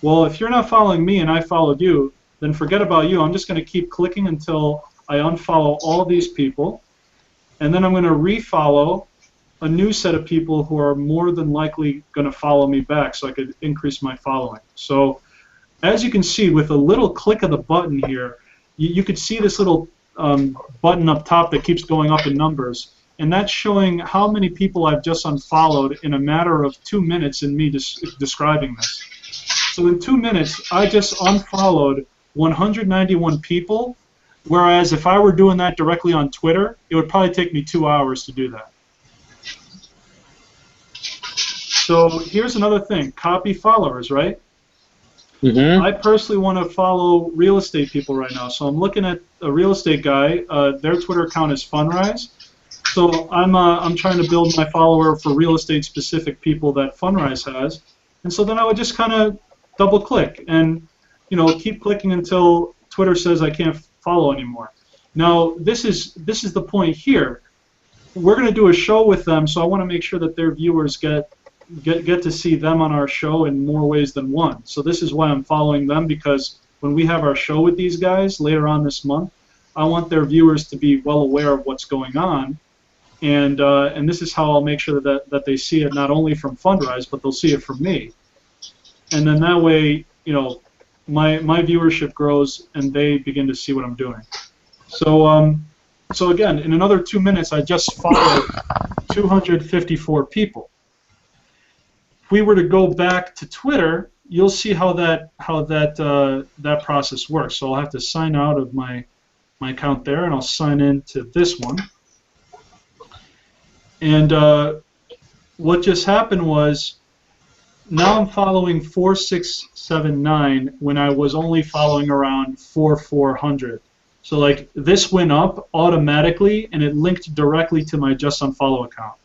Well, if you're not following me and I followed you, then forget about you. I'm just going to keep clicking until I unfollow all these people, and then I'm going to refollow a new set of people who are more than likely going to follow me back, so I could increase my following. So as you can see, with a little click of the button here, you could see this little button up top that keeps going up in numbers, and that's showing how many people I've just unfollowed in a matter of 2 minutes in me describing this. So in 2 minutes, I just unfollowed 191 people, whereas if I were doing that directly on Twitter, it would probably take me 2 hours to do that. So here's another thing, copy followers, right? Mm-hmm. I personally want to follow real estate people right now, so I'm looking at a real estate guy. Their Twitter account is Fundrise, so I'm trying to build my follower for real estate specific people that Fundrise has, and so then I would just kind of double click and keep clicking until Twitter says I can't follow anymore. Now this is the point here. We're going to do a show with them, so I want to make sure that their viewers get to see them on our show in more ways than one. So this is why I'm following them, because when we have our show with these guys later on this month, I want their viewers to be well aware of what's going on, and this is how I'll make sure that they see it not only from Fundrise, but they'll see it from me, and then that way my viewership grows and they begin to see what I'm doing. So so again, in another 2 minutes, I just followed 254 people. If we were to go back to Twitter, you'll see how that process works. So I'll have to sign out of my account there, and I'll sign in to this one. And what just happened was, now I'm following 4679 when I was only following around 400. So like this went up automatically, and it linked directly to my Just Unfollow account.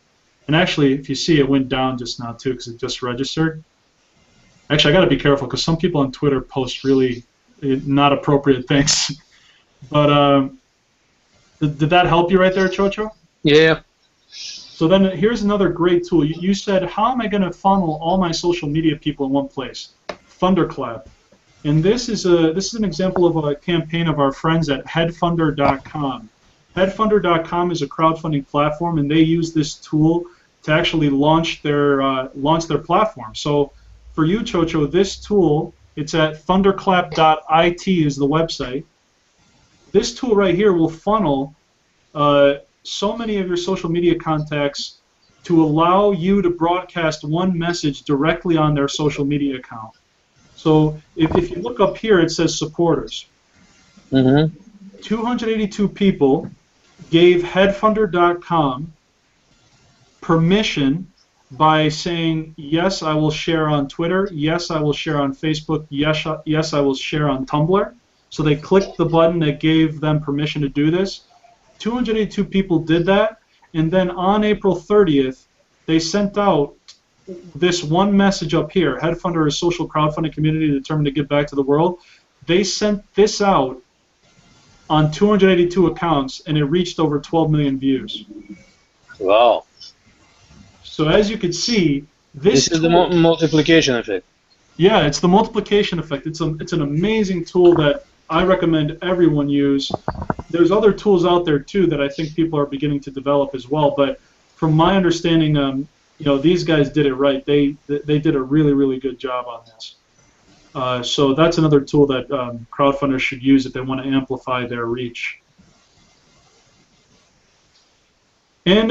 And actually, if you see, it went down just now too, because it just registered. Actually, I got to be careful, because some people on Twitter post really not appropriate things. But did that help you right there, Chocho? Yeah. So then here's another great tool. You said, how am I going to funnel all my social media people in one place? Thunderclap. And this is an example of a campaign of our friends at headfunder.com. Headfunder.com is a crowdfunding platform, and they use this tool to actually launch their platform. So for you, Chocho, this tool, it's at thunderclap.it is the website. this tool right here will funnel so many of your social media contacts to allow you to broadcast one message directly on their social media account. So if you look up here, it says supporters. 282 people gave headfunder.com permission by saying, yes, I will share on Twitter, yes, I will share on Facebook, yes, I will share on Tumblr. So they clicked the button that gave them permission to do this. 282 people did that, and then on April 30th, they sent out this one message up here, Headfunder is a social crowdfunding community determined to give back to the world. They sent this out on 282 accounts, and it reached over 12 million views. Wow. So as you can see, this is the multiplication effect. Yeah, it's the multiplication effect. It's an amazing tool that I recommend everyone use. There's other tools out there too that I think people are beginning to develop as well. But from my understanding, you know, these guys did it right. They did a really, really good job on this. So that's another tool that crowdfunders should use if they want to amplify their reach. And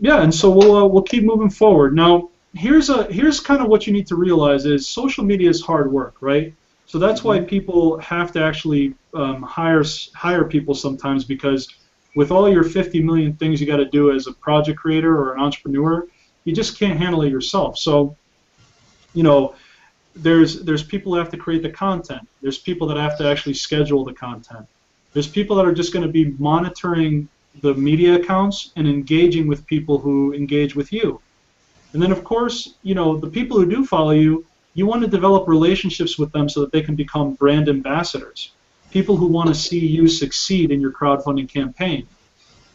yeah, and so we'll keep moving forward. Now, here's kind of what you need to realize is social media is hard work, right? So that's why people have to actually hire people sometimes, because with all your 50 million things you got to do as a project creator or an entrepreneur, you just can't handle it yourself. So, you know, there's people who have to create the content. There's people that have to actually schedule the content. There's people that are just going to be monitoring the media accounts and engaging with people who engage with you. And then, of course, you know, the people who do follow you, you want to develop relationships with them so that they can become brand ambassadors, people who want to see you succeed in your crowdfunding campaign.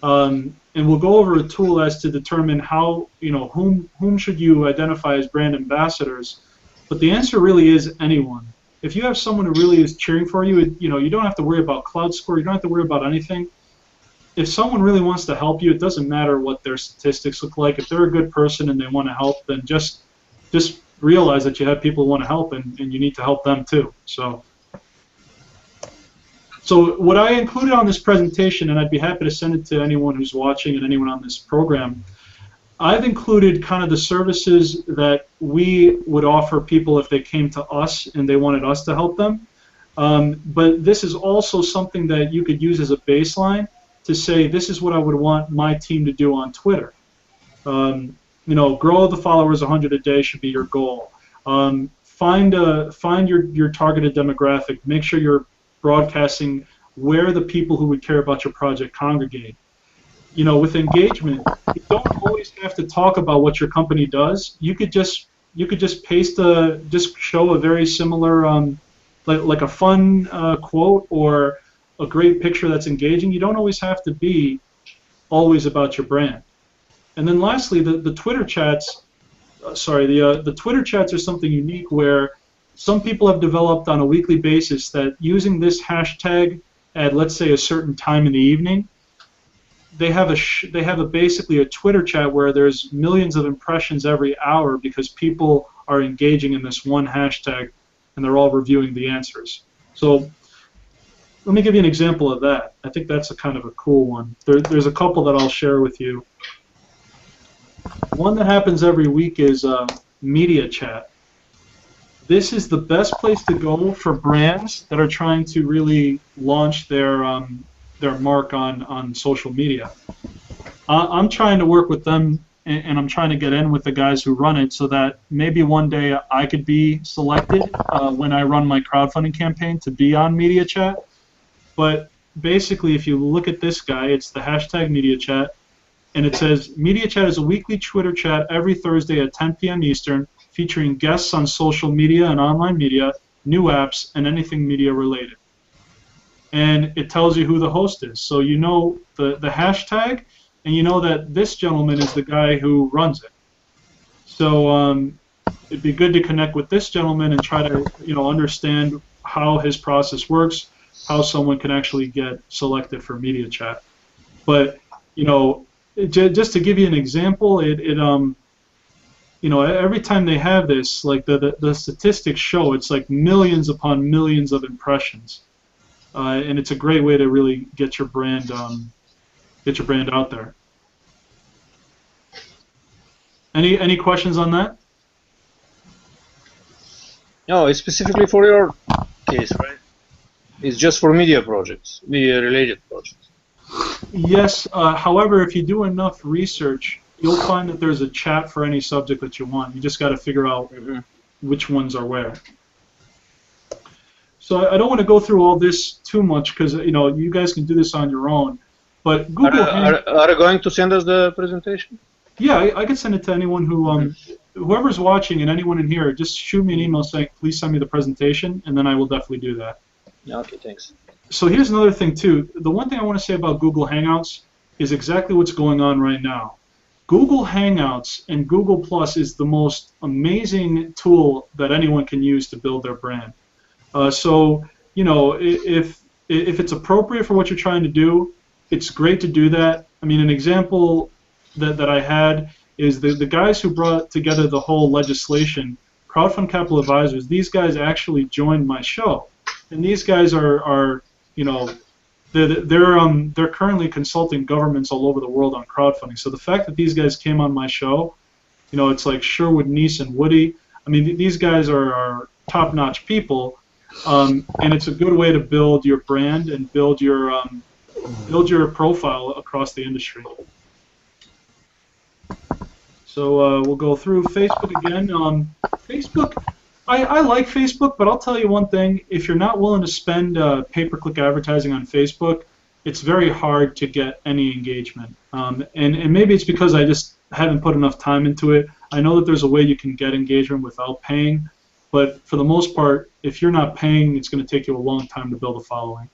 And we'll go over a tool as to determine how, you know, whom should you identify as brand ambassadors. But the answer really is anyone. If you have someone who really is cheering for you, you know, you don't have to worry about cloud score. You don't have to worry about anything. If someone really wants to help you, it doesn't matter what their statistics look like. If they're a good person and they want to help, then just realize that you have people who want to help, and you need to help them too. So what I included on this presentation, and I'd be happy to send it to anyone who's watching and anyone on this program, I've included kind of the services that we would offer people if they came to us and they wanted us to help them. But this is also something that you could use as a baseline to say, this is what I would want my team to do on Twitter. You know, grow the followers 100 a day should be your goal. Find your targeted demographic. Make sure you're broadcasting where the people who would care about your project congregate. You know, with engagement, you don't always have to talk about what your company does. You could just paste just show a very similar like a fun quote or a great picture that's engaging. You don't always have to be always about your brand. And then lastly, the Twitter chats. The Twitter chats are something unique where some people have developed on a weekly basis that using this hashtag at, let's say, a certain time in the evening, they have basically a Twitter chat where there's millions of impressions every hour because people are engaging in this one hashtag and they're all reviewing the answers. So let me give you an example of that. I think that's a kind of a cool one. There's a couple that I'll share with you. One that happens every week is media chat. This is the best place to go for brands that are trying to really launch their mark on social media. I'm trying to work with them, and I'm trying to get in with the guys who run it so that maybe one day I could be selected when I run my crowdfunding campaign to be on media chat. But basically, if you look at this guy, it's the hashtag media chat, and it says media chat is a weekly Twitter chat every Thursday at 10 p.m. Eastern, featuring guests on social media and online media, new apps, and anything media related. And it tells you who the host is. So you know the hashtag, and you know that this gentleman is the guy who runs it. So it'd be good to connect with this gentleman and try to, you know, understand how his process works, how someone can actually get selected for media chat. But, you know, just to give you an example, you know, every time they have this, like the statistics show, it's like millions upon millions of impressions. and it's a great way to really get your brand out there. Any questions on that? No, it's specifically for your case, right? It's just for media projects, media-related projects. Yes. However, if you do enough research, you'll find that there's a chat for any subject that you want. You just got to figure out which ones are where. So I don't want to go through all this too much because you guys can do this on your own. But Google are you going to send us the presentation? Yeah, I can send it to anyone who whoever's watching and anyone in here. Just shoot me an email saying, please send me the presentation, and then I will definitely do that. Okay, thanks. So here's another thing too. The one thing I want to say about Google Hangouts is exactly what's going on right now. Google Hangouts and Google Plus is the most amazing tool that anyone can use to build their brand. So if it's appropriate for what you're trying to do, it's great to do that. I mean, an example that I had is the guys who brought together the whole legislation, Crowdfunding Capital Advisors. These guys actually joined my show, and these guys are they're currently consulting governments all over the world on crowdfunding. So the fact that these guys came on my show, it's like Sherwood, Neese, and Woody. I mean, these guys are top-notch people, and it's a good way to build your brand and build your profile across the industry. So we'll go through Facebook again. Facebook, I like Facebook, but I'll tell you one thing. If you're not willing to spend pay-per-click advertising on Facebook, it's very hard to get any engagement. And maybe it's because I just haven't put enough time into it. I know that there's a way you can get engagement without paying, but for the most part, if you're not paying, it's going to take you a long time to build a following.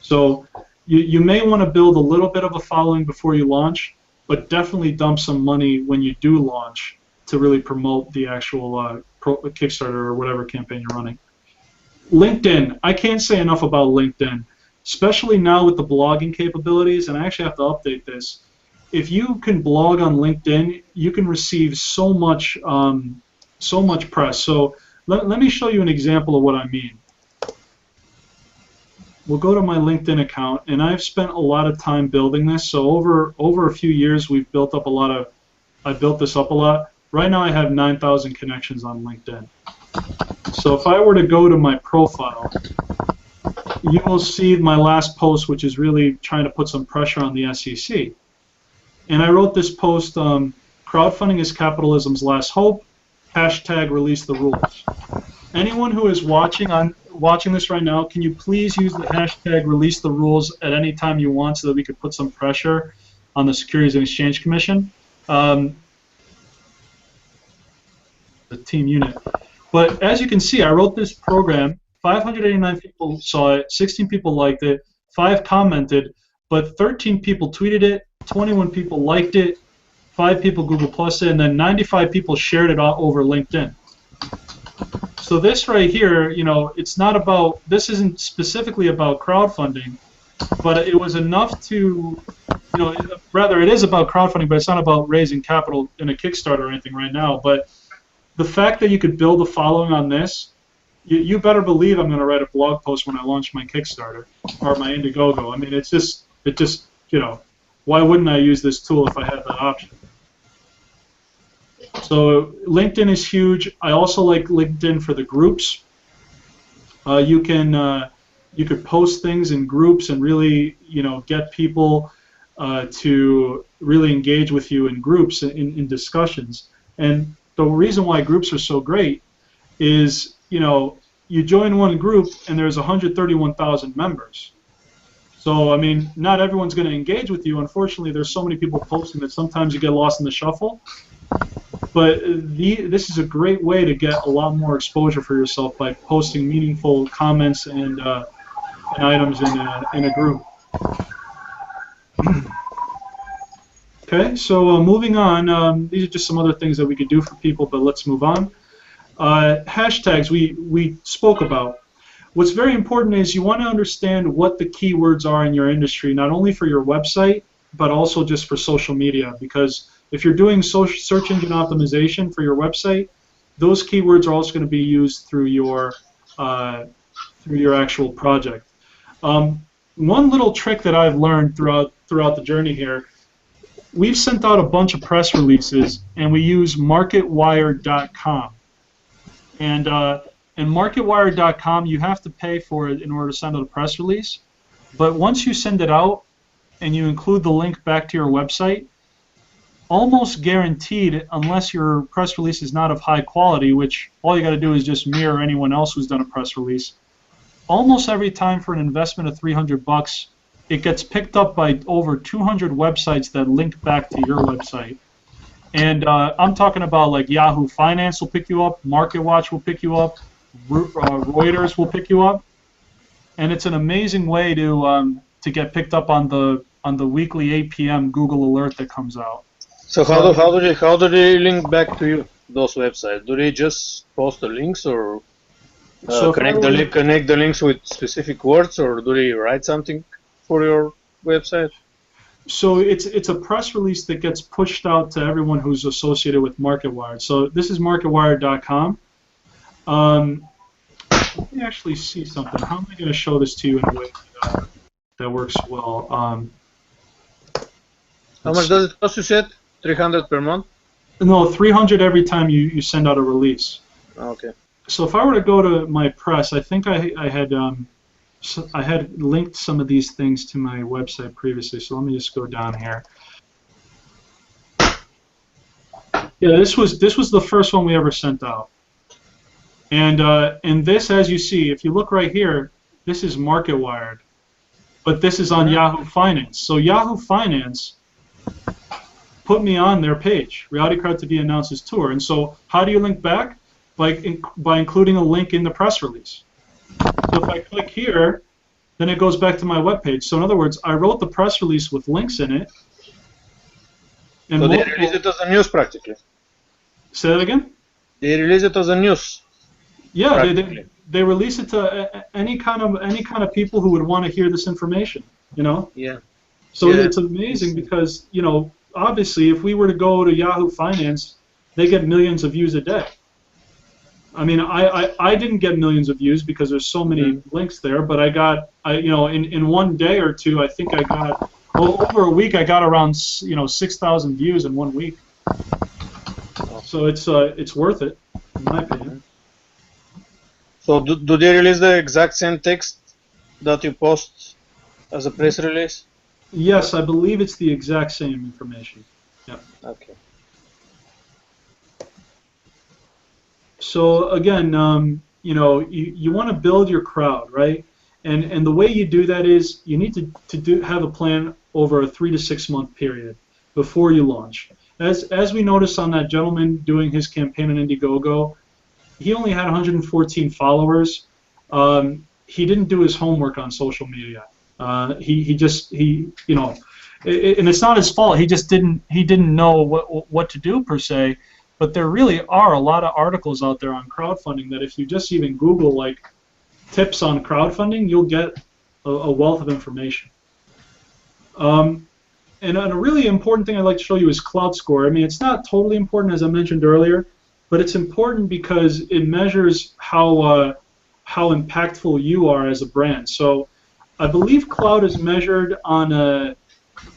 So you may want to build a little bit of a following before you launch, but definitely dump some money when you do launch to really promote the actual Kickstarter or whatever campaign you're running. LinkedIn. I can't say enough about LinkedIn, especially now with the blogging capabilities, and I actually have to update this. If you can blog on LinkedIn, you can receive so much press. So let me show you an example of what I mean. We'll go to my LinkedIn account, and I've spent a lot of time building this. So over a few years, we've built up I built this up a lot. Right now, I have 9,000 connections on LinkedIn. So if I were to go to my profile, you will see my last post, which is really trying to put some pressure on the SEC. And I wrote this post, crowdfunding is capitalism's last hope, hashtag release the rules. Anyone who is watching this right now, can you please use the hashtag release the rules at any time you want so that we could put some pressure on the Securities and Exchange Commission, the team unit. But as you can see, I wrote this program, 589 people saw it, 16 people liked it, 5 commented, but 13 people tweeted it, 21 people liked it, 5 people Google Plus it, and then 95 people shared it all over LinkedIn. So this right here, it's not about, this isn't specifically about crowdfunding, but it was enough to, rather it is about crowdfunding, but it's not about raising capital in a Kickstarter or anything right now. But the fact that you could build a following on this, you better believe I'm going to write a blog post when I launch my Kickstarter or my Indiegogo. I mean, it just, why wouldn't I use this tool if I had that option? So LinkedIn is huge. I also like LinkedIn for the groups. You could post things in groups and really, get people to really engage with you in groups in discussions. And the reason why groups are so great is, you join one group and there's 131,000 members. So I mean, not everyone's going to engage with you. Unfortunately, there's so many people posting that sometimes you get lost in the shuffle. But this is a great way to get a lot more exposure for yourself by posting meaningful comments and items in a group. Okay, so moving on. These are just some other things that we could do for people, but let's move on. Hashtags we spoke about. What's very important is you want to understand what the keywords are in your industry, not only for your website, but also just for social media, because if you're doing search engine optimization for your website, those keywords are also going to be used through your actual project. One little trick that I've learned throughout the journey here, we've sent out a bunch of press releases, and we use MarketWire.com. And MarketWire.com, you have to pay for it in order to send out a press release. But once you send it out and you include the link back to your website, almost guaranteed, unless your press release is not of high quality, which all you got to do is just mirror anyone else who's done a press release, almost every time for an investment of $300, it gets picked up by over 200 websites that link back to your website. And I'm talking about like Yahoo Finance will pick you up, MarketWatch will pick you up, Reuters will pick you up, and it's an amazing way to get picked up on the weekly 8 p.m. Google alert that comes out. So how do they link back to you, those websites? Do they just post the links, or connect the links with specific words, or do they write something for your website? So it's a press release that gets pushed out to everyone who's associated with MarketWire. So this is MarketWire.com. Let me actually see something. How am I going to show this to you in a way that works well? How much does it cost, you said? 300 per month? No, 300 every time you send out a release. Okay. So if I were to go to my press, I think I had linked some of these things to my website previously. So let me just go down here. Yeah, this was the first one we ever sent out. And this, as you see, if you look right here, this is MarketWired, but this is on Yahoo Finance. So Yahoo Finance put me on their page. Reality Crowd TV announces tour. And so how do you link back? By including a link in the press release. So if I click here, then it goes back to my webpage. So in other words, I wrote the press release with links in it. And so they release it as a news practically? Say that again? They release it as a news. Yeah, they release it to any kind of people who would want to hear this information, you know? Yeah. So it's amazing because, you know, obviously if we were to go to Yahoo Finance, they get millions of views a day. I mean, I didn't get millions of views because there's so many links there, but you know, in one day or two, I think I got, over a week, I got around, you know, 6,000 views in 1 week. So it's worth it, in my opinion. So do they release the exact same text that you post as a press release? Yes, I believe it's the exact same information. Yeah. Okay. So again, you know, you want to build your crowd, right? And the way you do that is you need to have a plan over a 3 to 6 month period before you launch. As we noticed on that gentleman doing his campaign on Indiegogo, he only had 114 followers. He didn't do his homework on social media. He you know, and it's not his fault. He just didn't know what to do per se. But there really are a lot of articles out there on crowdfunding that if you just even Google like tips on crowdfunding, you'll get a wealth of information. And a really important thing I'd like to show you is CloudScore. I mean, it's not totally important, as I mentioned earlier, but it's important because it measures how impactful you are as a brand. So I believe Cloud is measured on an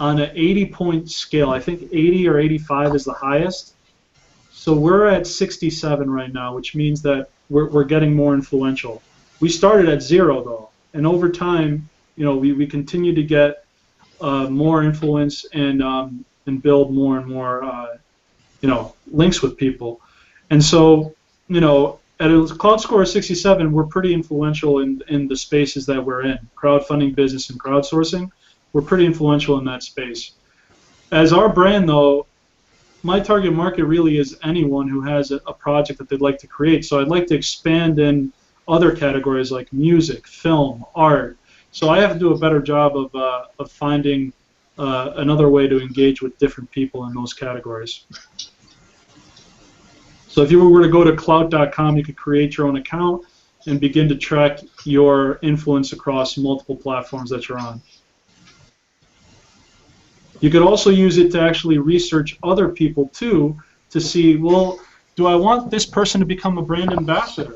80-point scale. I think 80 or 85 is the highest. So we're at 67 right now, which means that we're getting more influential. We started at 0 though, and over time, you know, we continue to get more influence and build more and more, you know, links with people. And so, you know, at a cloud score of 67, we're pretty influential in the spaces that we're in, crowdfunding, business, and crowdsourcing. We're pretty influential in that space. As our brand, though, my target market really is anyone who has a project that they'd like to create. So I'd like to expand in other categories like music, film, art. So I have to do a better job of finding another way to engage with different people in those categories. So if you were to go to cloud.com, you could create your own account and begin to track your influence across multiple platforms that you're on. You could also use it to actually research other people too, to see, well, do I want this person to become a brand ambassador?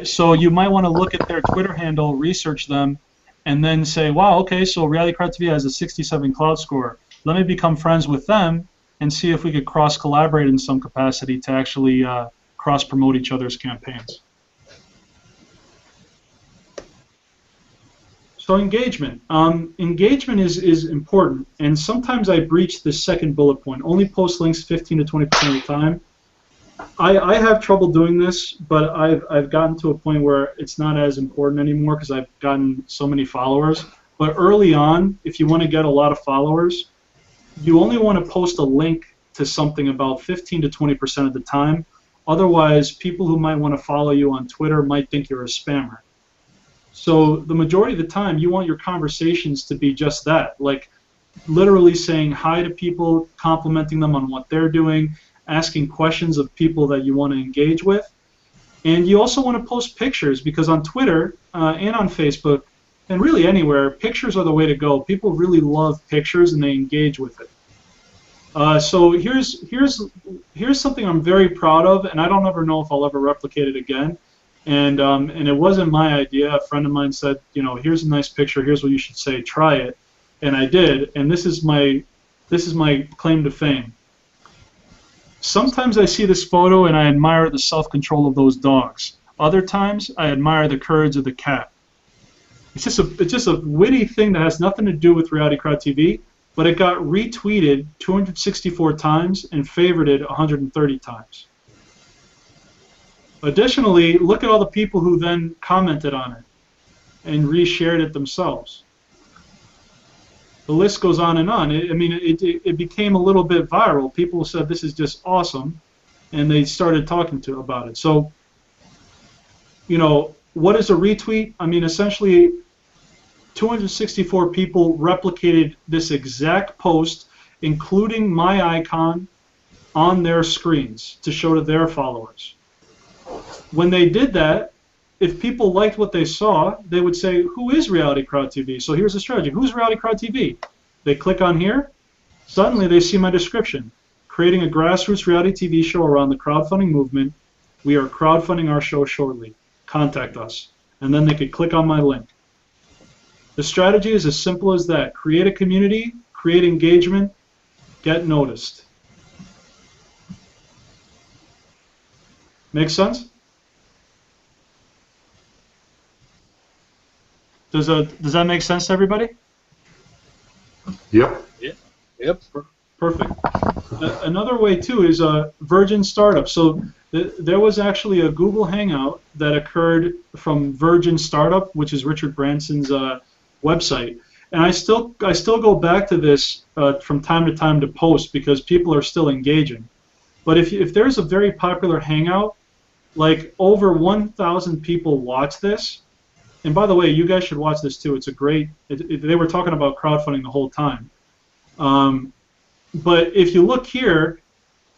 So you might want to look at their Twitter handle, research them, and then say, wow, okay, so Reality Crowd TV has a 67 cloud score. Let me become friends with them and see if we could cross-collaborate in some capacity to actually cross-promote each other's campaigns. So engagement. Engagement is important, and sometimes I breach this second bullet point. Only post links 15 to 20% of the time. I have trouble doing this, but I've gotten to a point where it's not as important anymore because I've gotten so many followers. But early on, if you want to get a lot of followers, you only want to post a link to something about 15 to 20% of the time. Otherwise, people who might want to follow you on Twitter might think you're a spammer. So the majority of the time, you want your conversations to be just that, like literally saying hi to people, complimenting them on what they're doing, asking questions of people that you want to engage with. And you also want to post pictures, because on Twitter and on Facebook, and really anywhere, pictures are the way to go. People really love pictures and they engage with it. So here's something I'm very proud of, and I don't ever know if I'll ever replicate it again. And it wasn't my idea. A friend of mine said, you know, here's a nice picture. Here's what you should say. Try it. And I did. And this is my claim to fame. Sometimes I see this photo and I admire the self-control of those dogs. Other times I admire the courage of the cat. It's just a witty thing that has nothing to do with Reality Crowd TV, but it got retweeted 264 times and favorited 130 times. Additionally, look at all the people who then commented on it and reshared it themselves. The list goes on and on. It became a little bit viral. People said this is just awesome, and they started talking about it. So, you know, what is a retweet? I mean, essentially, 264 people replicated this exact post, including my icon, on their screens to show to their followers. When they did that, if people liked what they saw, they would say, who is Reality Crowd TV? So here's the strategy. Who's Reality Crowd TV? They click on here. Suddenly they see my description. Creating a grassroots reality TV show around the crowdfunding movement. We are crowdfunding our show shortly. Contact us. And then they could click on my link. The strategy is as simple as that. Create a community, create engagement, get noticed. Make sense? Does that make sense to everybody? Yep. Yeah. Yep. Perfect. Another way too is Virgin Startup. So there was actually a Google Hangout that occurred from Virgin Startup, which is Richard Branson's website, and I still go back to this from time to time to post because people are still engaging. But if there's a very popular Hangout, like over 1,000 people watch this. And by the way, you guys should watch this too. It's a great. They were talking about crowdfunding the whole time. But if you look here,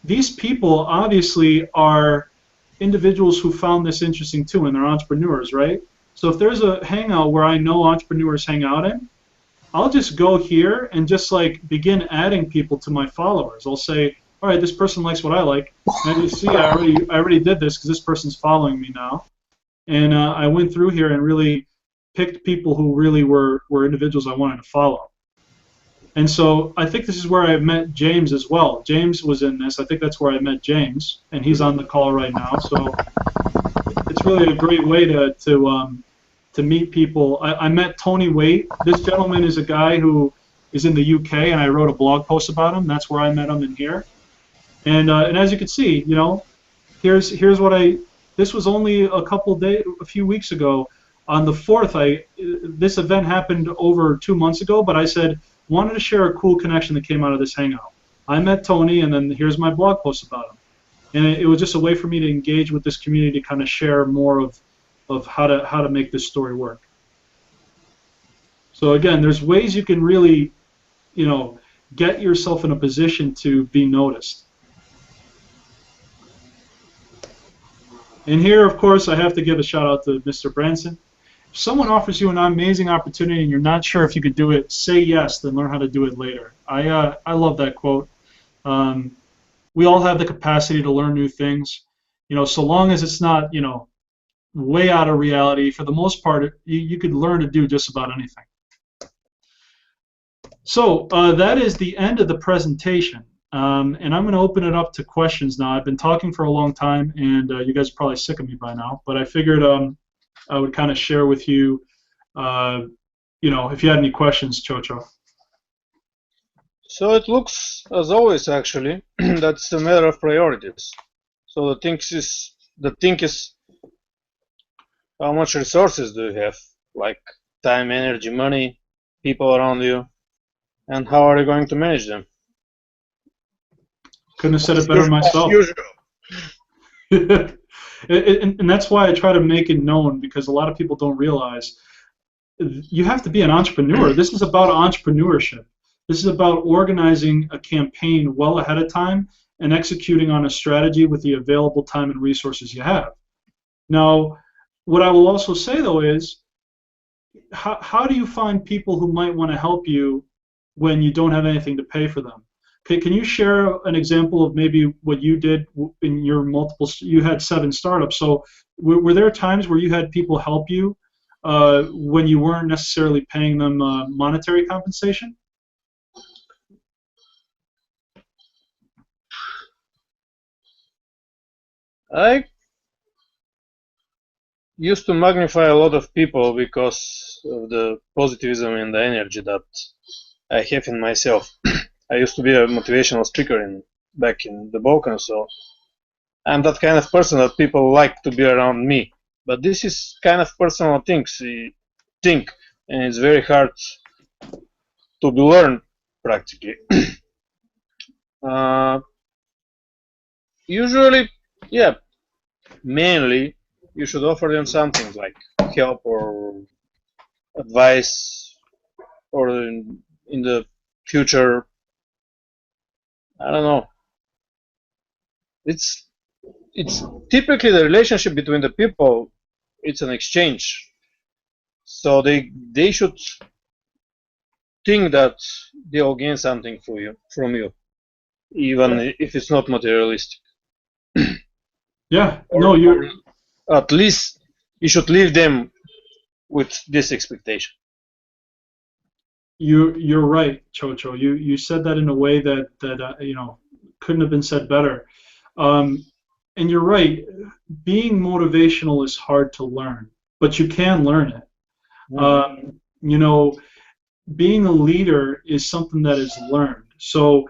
these people obviously are individuals who found this interesting too, and they're entrepreneurs, right? So if there's a hangout where I know entrepreneurs hang out in, I'll just go here and just like begin adding people to my followers. I'll say, all right, this person likes what I like. And you see, I already did this because this person's following me now. And I went through here and really picked people who really were individuals I wanted to follow. And so I think this is where I met James as well. James was in this. I think that's where I met James, and he's on the call right now. So it's really a great way to meet people. I met Tony Waite. This gentleman is a guy who is in the UK, and I wrote a blog post about him. That's where I met him in here. And as you can see, you know, here's what this was only a few weeks ago. On the 4th, this event happened over 2 months ago, but I said, wanted to share a cool connection that came out of this hangout. I met Tony, and then here's my blog post about him. And it was just a way for me to engage with this community, to kind of share more of how to make this story work. So again, there's ways you can really, you know, get yourself in a position to be noticed. And here, of course, I have to give a shout out to Mr. Branson. If someone offers you an amazing opportunity and you're not sure if you could do it, say yes, then learn how to do it later. I love that quote. We all have the capacity to learn new things, you know, so long as it's not, you know, way out of reality. For the most part, you could learn to do just about anything. So that is the end of the presentation. And I'm going to open it up to questions now. I've been talking for a long time, and you guys are probably sick of me by now, but I figured I would kind of share with you, you know, if you had any questions, Chocho. So it looks, as always, actually, that's a matter of priorities. So the thing is, how much resources do you have, like time, energy, money, people around you, and how are you going to manage them? Couldn't have said it better myself. And that's why I try to make it known, because a lot of people don't realize you have to be an entrepreneur. This is about entrepreneurship. This is about organizing a campaign well ahead of time and executing on a strategy with the available time and resources you have. Now, what I will also say, though, is how do you find people who might want to help you when you don't have anything to pay for them? Okay, can you share an example of maybe what you did in your you had 7 startups, so were there times where you had people help you when you weren't necessarily paying them monetary compensation? I used to magnify a lot of people because of the positivism and the energy that I have in myself. I used to be a motivational speaker back in the Balkans, so I'm that kind of person that people like to be around me. But this is kind of personal thing, and it's very hard to be learned practically. Usually, yeah, mainly you should offer them something like help or advice, or in the future, I don't know. It's typically the relationship between the people. It's an exchange, so they should think that they'll gain something from you, even if it's not materialistic. Yeah, no, you're at least you should leave them with this expectation. You're right, Chocho. You said that in a way that you know, couldn't have been said better. And you're right. Being motivational is hard to learn, but you can learn it. You know, being a leader is something that is learned. So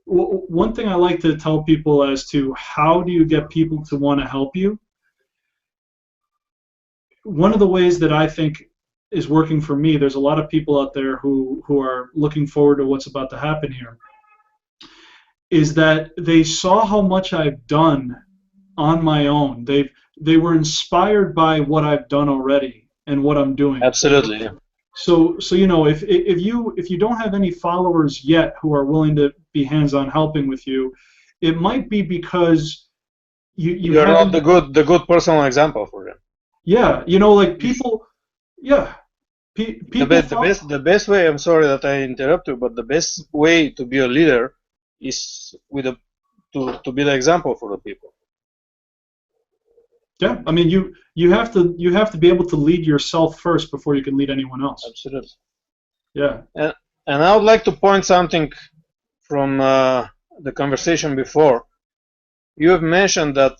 one thing I like to tell people as to how do you get people to want to help you, one of the ways that I think is working for me, there's a lot of people out there who are looking forward to what's about to happen here, is that they saw how much I've done on my own. They were inspired by what I've done already and what I'm doing. Absolutely. Yeah. So you know, if you don't have any followers yet who are willing to be hands-on helping with you, it might be because you're not the good personal example for them. Yeah, you know, like people. Yeah, people. The best way. I'm sorry that I interrupt you, but the best way to be a leader is to be the example for the people. Yeah, I mean, you have to be able to lead yourself first before you can lead anyone else. Absolutely. Yeah. And I would like to point something from the conversation before. You have mentioned that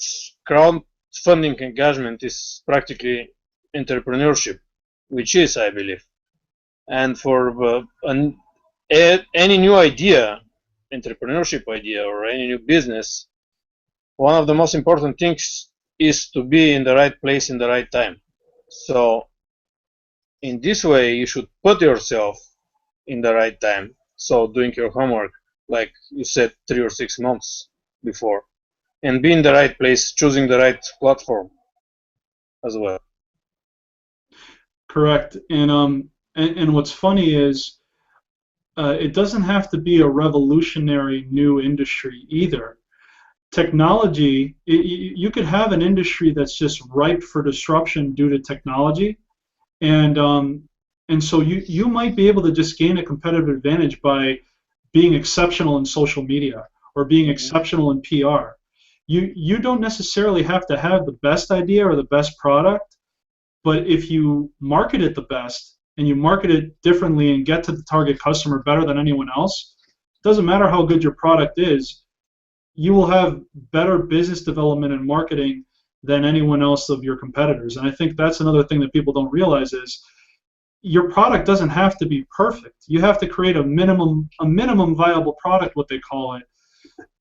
crowdfunding engagement is practically entrepreneurship, which is, I believe. And for any new idea, entrepreneurship idea, or any new business, one of the most important things is to be in the right place in the right time. So in this way, you should put yourself in the right time. So doing your homework, like you said, 3 or 6 months before, and be in the right place, choosing the right platform as well. Correct. And what's funny is it doesn't have to be a revolutionary new industry either. Technology, you could have an industry that's just ripe for disruption due to technology, and so you might be able to just gain a competitive advantage by being exceptional in social media or being exceptional in PR. you don't necessarily have to have the best idea or the best product, but if you market it the best and you market it differently and get to the target customer better than anyone else, it doesn't matter how good your product is, you will have better business development and marketing than anyone else of your competitors. And I think that's another thing that people don't realize is your product doesn't have to be perfect. You have to create a minimum viable product, what they call it,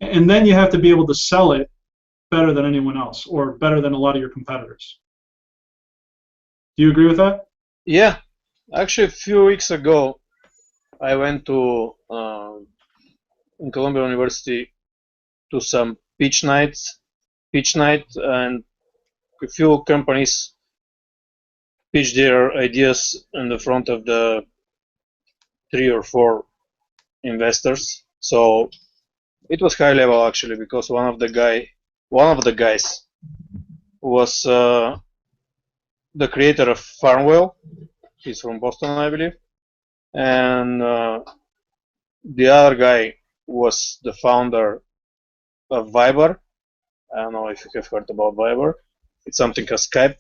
and then you have to be able to sell it better than anyone else or better than a lot of your competitors. Do you agree with that? Yeah, actually, a few weeks ago, I went to in Columbia University to some pitch night, and a few companies pitched their ideas in the front of the 3 or 4 investors. So it was high level actually, because one of the guys was the creator of Farmwell. He's from Boston, I believe, and the other guy was the founder of Viber. I don't know if you have heard about Viber. It's something as Skype.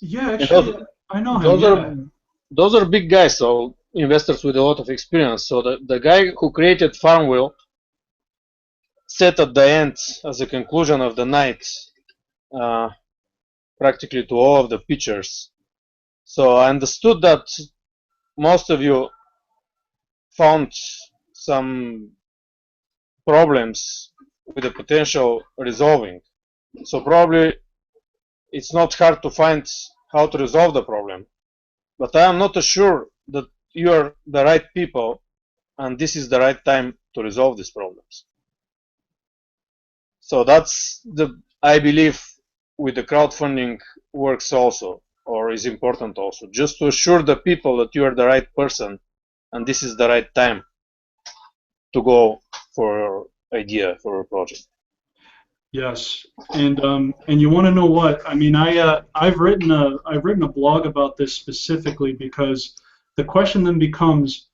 Yeah, actually, I know him. Those are big guys, so investors with a lot of experience. So the guy who created Farmwell said at the end, as a conclusion of the night, practically to all of the pitchers. So I understood that most of you found some problems with the potential resolving. So probably it's not hard to find how to resolve the problem. But I am not sure that you are the right people and this is the right time to resolve these problems. So that's I believe with the crowdfunding works also, or is important also, just to assure the people that you are the right person and this is the right time to go for an idea for a project. Yes, and you want to know what? I mean, I've written a blog about this specifically because the question then becomes,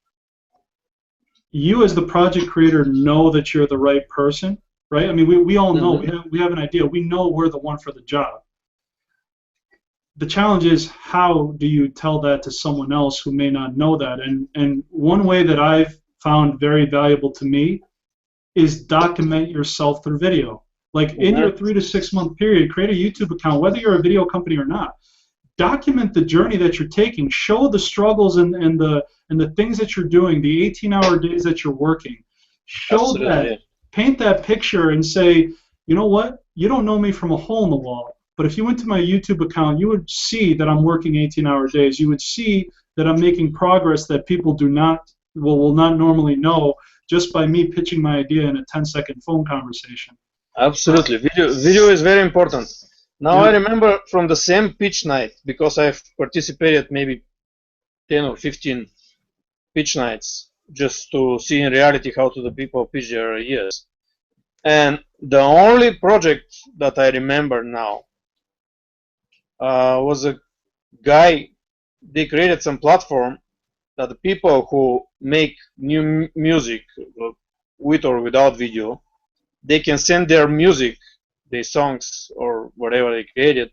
you as the project creator know that you're the right person, right? I mean, we all know, we have an idea, we know we're the one for the job. The challenge is, how do you tell that to someone else who may not know that? And one way that I've found very valuable to me is document yourself through video. Like in your 3 to 6 month period, create a YouTube account, whether you're a video company or not. Document the journey that you're taking. Show the struggles and the things that you're doing, the 18-hour days that you're working. Show that. Paint that picture and say, you know what? You don't know me from a hole in the wall. But if you went to my YouTube account, you would see that I'm working 18-hour days. You would see that I'm making progress that people will not normally know just by me pitching my idea in a 10-second phone conversation. Absolutely. Video is very important. Now I remember from the same pitch night, because I've participated maybe 10 or 15 pitch nights just to see in reality how to the people pitch their ideas. And the only project that I remember now was a guy, they created some platform that the people who make new music with or without video, they can send their music, their songs or whatever they created,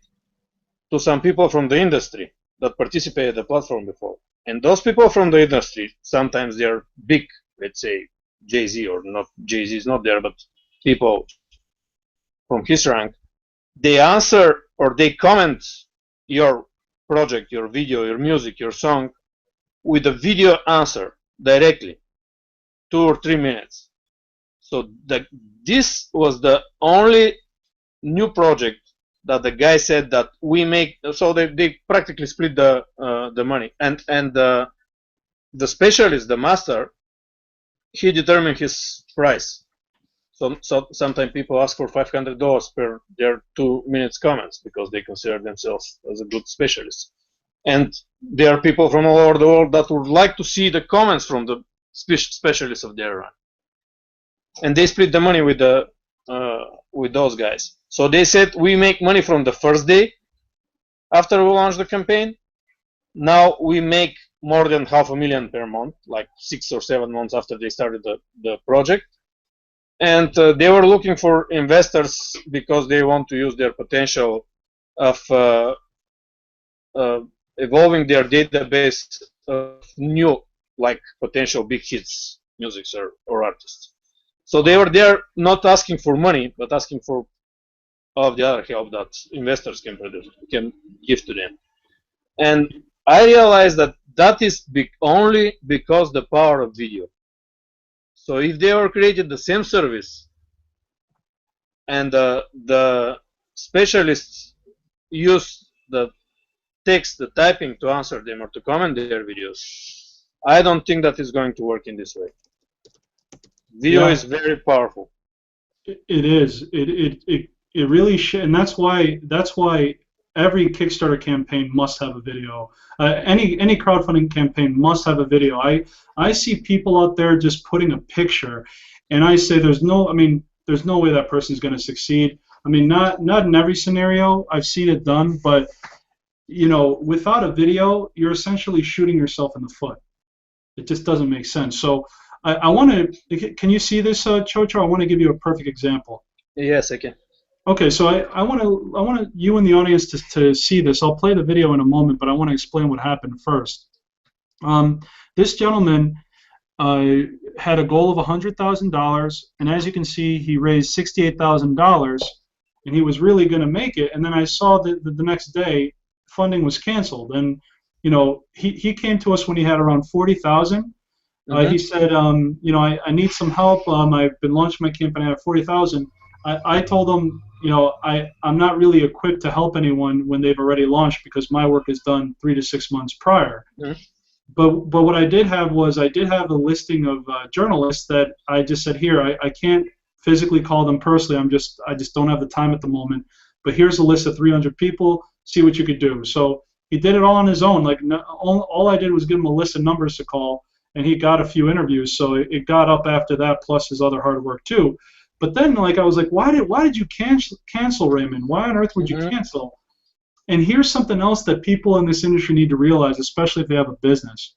to some people from the industry that participated in the platform before. And those people from the industry, sometimes they're big, let's say Jay-Z, or not, Jay-Z is not there, but people from his rank, they answer or they comment your project, your video, your music, your song with a video answer directly, 2 or 3 minutes. So this was the only new project that the guy said that we make. So they practically split the money, and the specialist, the master, he determined his price. So sometimes people ask for $500 per their 2 minutes comments because they consider themselves as a good specialist. And there are people from all over the world that would like to see the comments from the specialists of their rank. And they split the money with those guys. So they said we make money from the first day after we launch the campaign. Now we make more than $500,000 per month, like 6 or 7 months after they started the project. And they were looking for investors because they want to use their potential of evolving their database of new, like, potential big hits, music or artists. So they were there not asking for money, but asking for all of the other help that investors can give to them. And I realized that that is only because the power of video. So if they were created the same service and the specialists use the text, the typing to answer them or to comment their videos, I don't think that is going to work in this way. Video is very powerful. It is. It really should, and that's why every Kickstarter campaign must have a video. Any crowdfunding campaign must have a video. I see people out there just putting a picture, and I say there's no way that person's going to succeed. I mean, not in every scenario. I've seen it done, but without a video, you're essentially shooting yourself in the foot. It just doesn't make sense. So I want to. Can you see this, Chocho? I want to give you a perfect example. Yes, I can. Okay, so I want you in the audience to see this. I'll play the video in a moment, but I want to explain what happened first. This gentleman had a goal of $100,000, and as you can see, he raised $68,000, and he was really going to make it. And then I saw that the next day funding was canceled, and he came to us when he had around $40,000. He said, I need some help. I've been launching my campaign. I have $40,000. I told him, I'm not really equipped to help anyone when they've already launched because my work is done 3 to 6 months prior. But what I did have was a listing of journalists that I just said, here, I can't physically call them personally. I just don't have the time at the moment. But here's a list of 300 people. See what you could do. So he did it all on his own. Like all I did was give him a list of numbers to call, and he got a few interviews. So it got up after that, plus his other hard work too. But then, I was like, why did you cancel, Raymond? Why on earth would you cancel? And here's something else that people in this industry need to realize, especially if they have a business.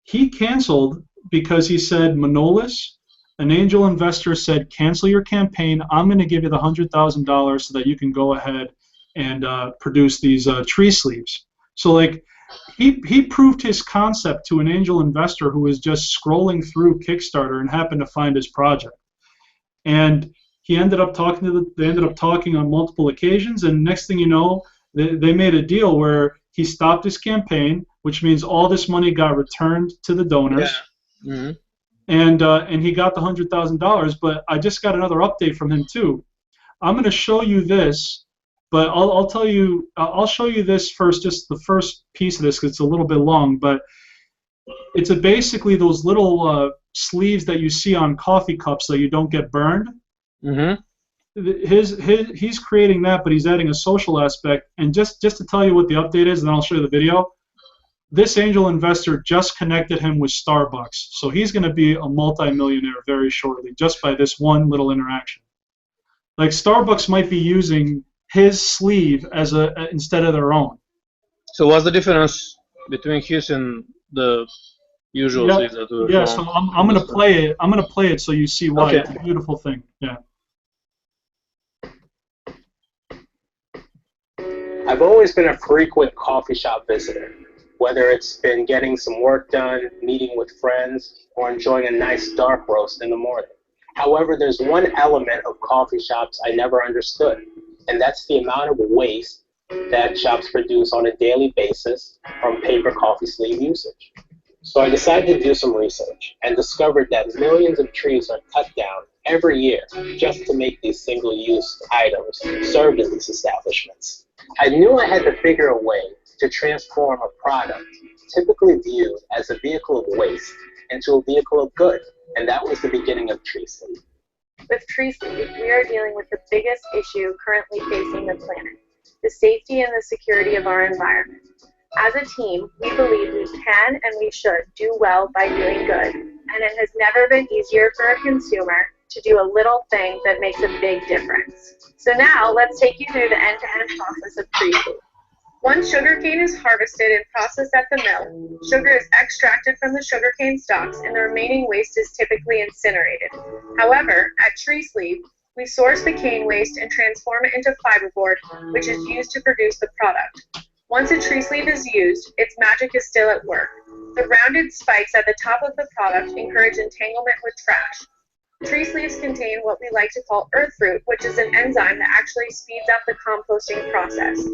He canceled because he said, Manolis, an angel investor, said, cancel your campaign. I'm going to give you the $100,000 so that you can go ahead and produce these tree sleeves. So, he proved his concept to an angel investor who was just scrolling through Kickstarter and happened to find his project. And they ended up talking on multiple occasions, and next thing you know, they made a deal where he stopped his campaign, which means all this money got returned to the donors. Yeah. And he got the $100,000. But I just got another update from him too. I'm going to show you this, but I'll show you this first, just the first piece of this, because it's a little bit long. But it's basically those little sleeves that you see on coffee cups so you don't get burned. He's creating that, but he's adding a social aspect. And just to tell you what the update is, and then I'll show you the video. This angel investor just connected him with Starbucks, so he's going to be a multi-millionaire very shortly just by this one little interaction. Like, Starbucks might be using his sleeve as instead of their own. So what's the difference between his and the usual sleeves that were so I'm going to play it. I'm going to play it so you see why. Okay. It's a beautiful thing. Yeah. I've always been a frequent coffee shop visitor, whether it's been getting some work done, meeting with friends, or enjoying a nice dark roast in the morning. However, there's one element of coffee shops I never understood, and that's the amount of waste that shops produce on a daily basis from paper coffee sleeve usage. So I decided to do some research and discovered that millions of trees are cut down every year just to make these single-use items served in these establishments. I knew I had to figure a way to transform a product typically viewed as a vehicle of waste into a vehicle of good, and that was the beginning of Tree Sleeve. With Tree Sleeve, we are dealing with the biggest issue currently facing the planet, the safety and the security of our environment. As a team, we believe we can and we should do well by doing good, and it has never been easier for a consumer to do a little thing that makes a big difference. So now, let's take you through the end-to-end process of Tree Sleeve. Once sugarcane is harvested and processed at the mill, sugar is extracted from the sugarcane stalks and the remaining waste is typically incinerated. However, at Tree Sleeve, we source the cane waste and transform it into fiberboard, which is used to produce the product. Once a tree sleeve is used, its magic is still at work. The rounded spikes at the top of the product encourage entanglement with trash. Tree sleeves contain what we like to call earthroot, which is an enzyme that actually speeds up the composting process.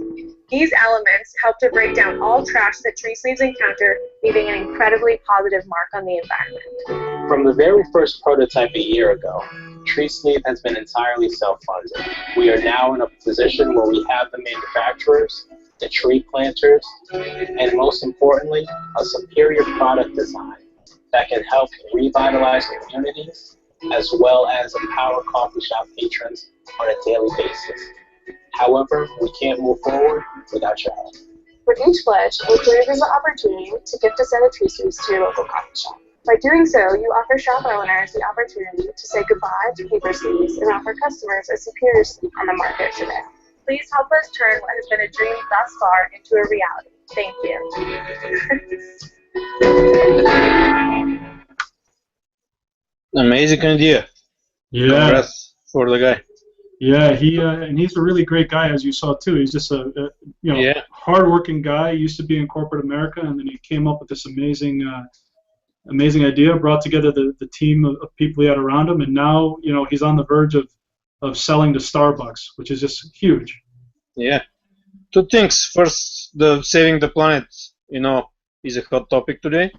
These elements help to break down all trash that tree sleeves encounter, leaving an incredibly positive mark on the environment. From the very first prototype a year ago, Tree Sleeve has been entirely self-funded. We are now in a position where we have the manufacturers, the tree planters, and most importantly, a superior product design that can help revitalize communities as well as empower coffee shop patrons on a daily basis. However, we can't move forward without your help. With each pledge included is the opportunity to gift a set of tree sleeves to your local coffee shop. By doing so, you offer shop owners the opportunity to say goodbye to paper sleeves and offer customers a superior sleeve on the market today. Please help us turn what has been a dream thus far into a reality. Thank you. Amazing idea. Yeah. Congrats for the guy. Yeah, and he's a really great guy, as you saw too. He's just a hardworking guy. He used to be in corporate America, and then he came up with this amazing idea. Brought together the team of people he had around him, and now he's on the verge of selling to Starbucks, which is just huge. Yeah. Two things. First, the saving the planet, is a hot topic today,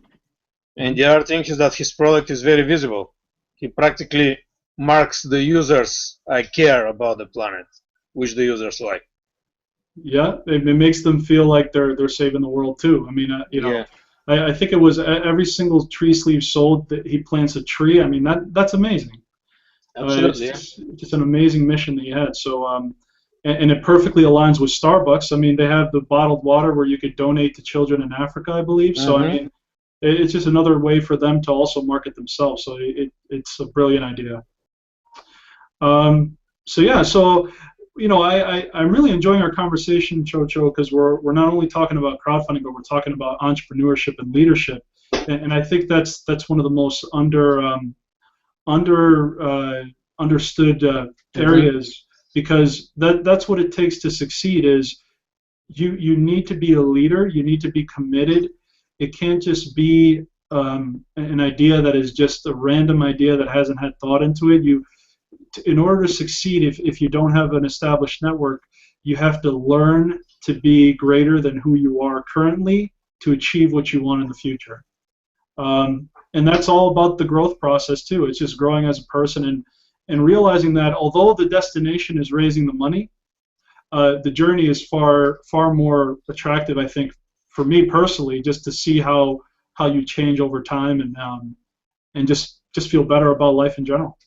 and the other thing is that his product is very visible. He practically marks the users I care about the planet, which the users like. Yeah, it makes them feel like they're saving the world too. I mean, Yeah. I think it was every single tree sleeve sold that he plants a tree. I mean, that's amazing. Absolutely. It's just an amazing mission that he had. So, and it perfectly aligns with Starbucks. I mean, they have the bottled water where you could donate to children in Africa, I believe. So, I mean, it's just another way for them to also market themselves. So it's a brilliant idea. I'm really enjoying our conversation, Chocho, because we're not only talking about crowdfunding, but we're talking about entrepreneurship and leadership, and I think that's one of the most understood areas, because that's what it takes to succeed. Is you need to be a leader, you need to be committed. It can't just be an idea that is just a random idea that hasn't had thought into it. In order to succeed, if you don't have an established network, you have to learn to be greater than who you are currently to achieve what you want in the future. And that's all about the growth process too. It's just growing as a person and realizing that although the destination is raising the money, the journey is far more attractive, I think, for me personally, just to see how you change over time and just feel better about life in general.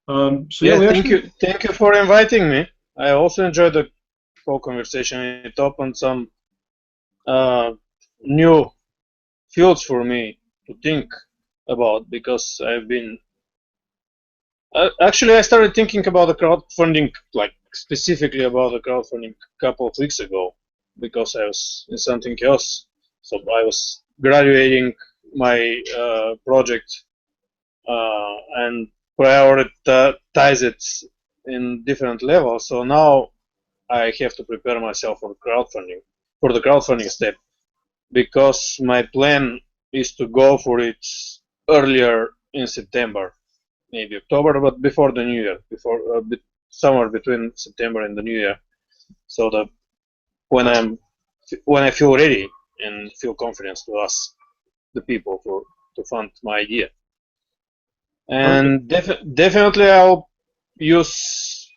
Thank you for inviting me. I also enjoyed the whole conversation. It opened some new fields for me to think about, because I've been actually I started thinking about the crowdfunding, like specifically about the crowdfunding, a couple of weeks ago, because I was in something else. So I was graduating my project and prioritize it in different levels. So now I have to prepare myself for the crowdfunding step, because my plan is to go for it earlier in September, maybe October, but before the New Year, somewhere between September and the New Year, so that when I feel ready and feel confidence to ask the people to fund my idea. And definitely I'll use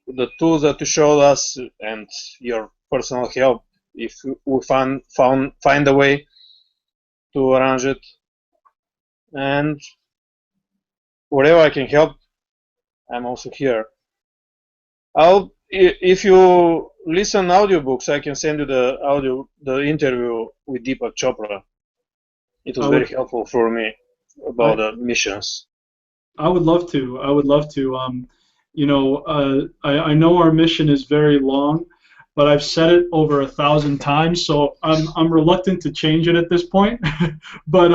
the tools that you showed us and your personal help if we find a way to arrange it. And wherever I can help, I'm also here. If you listen audiobooks, I can send you the interview with Deepak Chopra. It was very helpful for me about the missions. I would love to. I know our mission is very long, but I've said it over 1,000 times, so I'm reluctant to change it at this point. but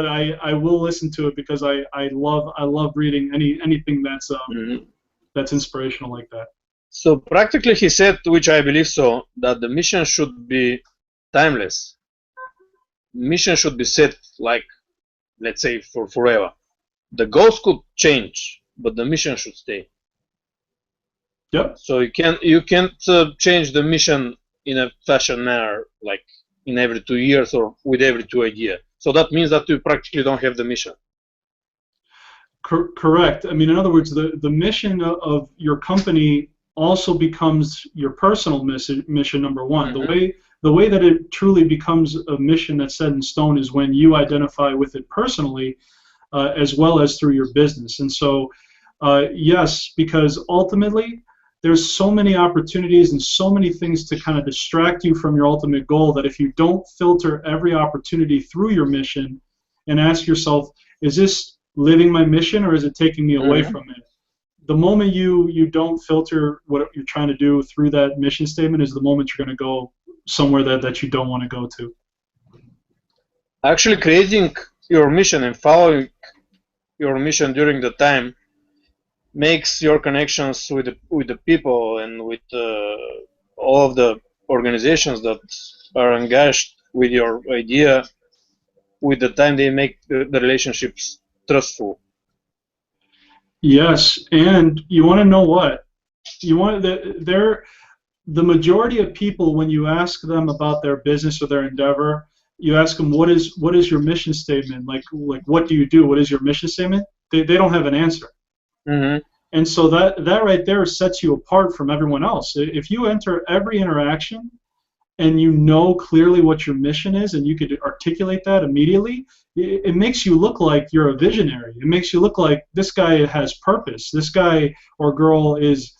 I will listen to it because I love reading anything that's that's inspirational like that. So practically he said, which I believe so, that the mission should be timeless. Mission should be set, like, let's say, for forever. The goals could change, but the mission should stay. Yep. So you can't change the mission in a fashion manner, like in every 2 years or with every 2 ideas. So that means that you practically don't have the mission. Correct. I mean, in other words, the mission of your company also becomes your personal mission, number one. The way that it truly becomes a mission that's set in stone is when you identify with it personally, as well as through your business. And so, yes, because ultimately, there's so many opportunities and so many things to kind of distract you from your ultimate goal that if you don't filter every opportunity through your mission and ask yourself, is this living my mission or is it taking me away from it? The moment you don't filter what you're trying to do through that mission statement is the moment you're going to go somewhere that you don't want to go to. Actually, creating your mission and following your mission during the time makes your connections with the people and with all of the organizations that are engaged with your idea. With the time, they make the relationships trustful. Yes, and you want to know what? You want the majority of people, when you ask them about their business or their endeavor, you ask them what is your mission statement, like what do you do? What is your mission statement? They don't have an answer. And so that right there sets you apart from everyone else. If you enter every interaction and you know clearly what your mission is and you could articulate that immediately, it makes you look like you're a visionary. It makes you look like this guy has purpose. This guy or girl is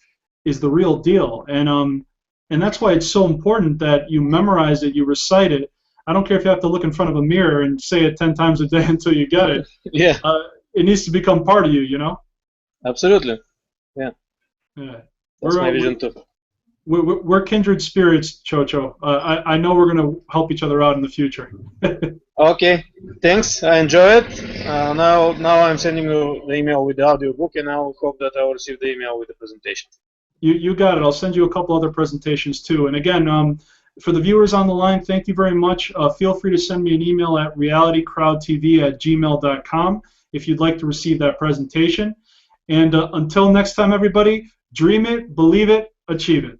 the real deal. And that's why it's so important that you memorize it, you recite it. I don't care if you have to look in front of a mirror and say it 10 times a day until you get it. Yeah. It needs to become part of you, you know? Absolutely. Yeah. Yeah. That's my vision too. We're kindred spirits, Chocho. I know we're going to help each other out in the future. Okay. Thanks. I enjoy it. Now I'm sending you the email with the audiobook, and I hope that I will receive the email with the presentation. You got it. I'll send you a couple other presentations too. And again, for the viewers on the line, thank you very much. Feel free to send me an email at realitycrowdtv@gmail.com if you'd like to receive that presentation. And until next time, everybody, dream it, believe it, achieve it.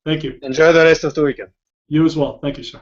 Thank you. Enjoy the rest of the weekend. You as well. Thank you, sir.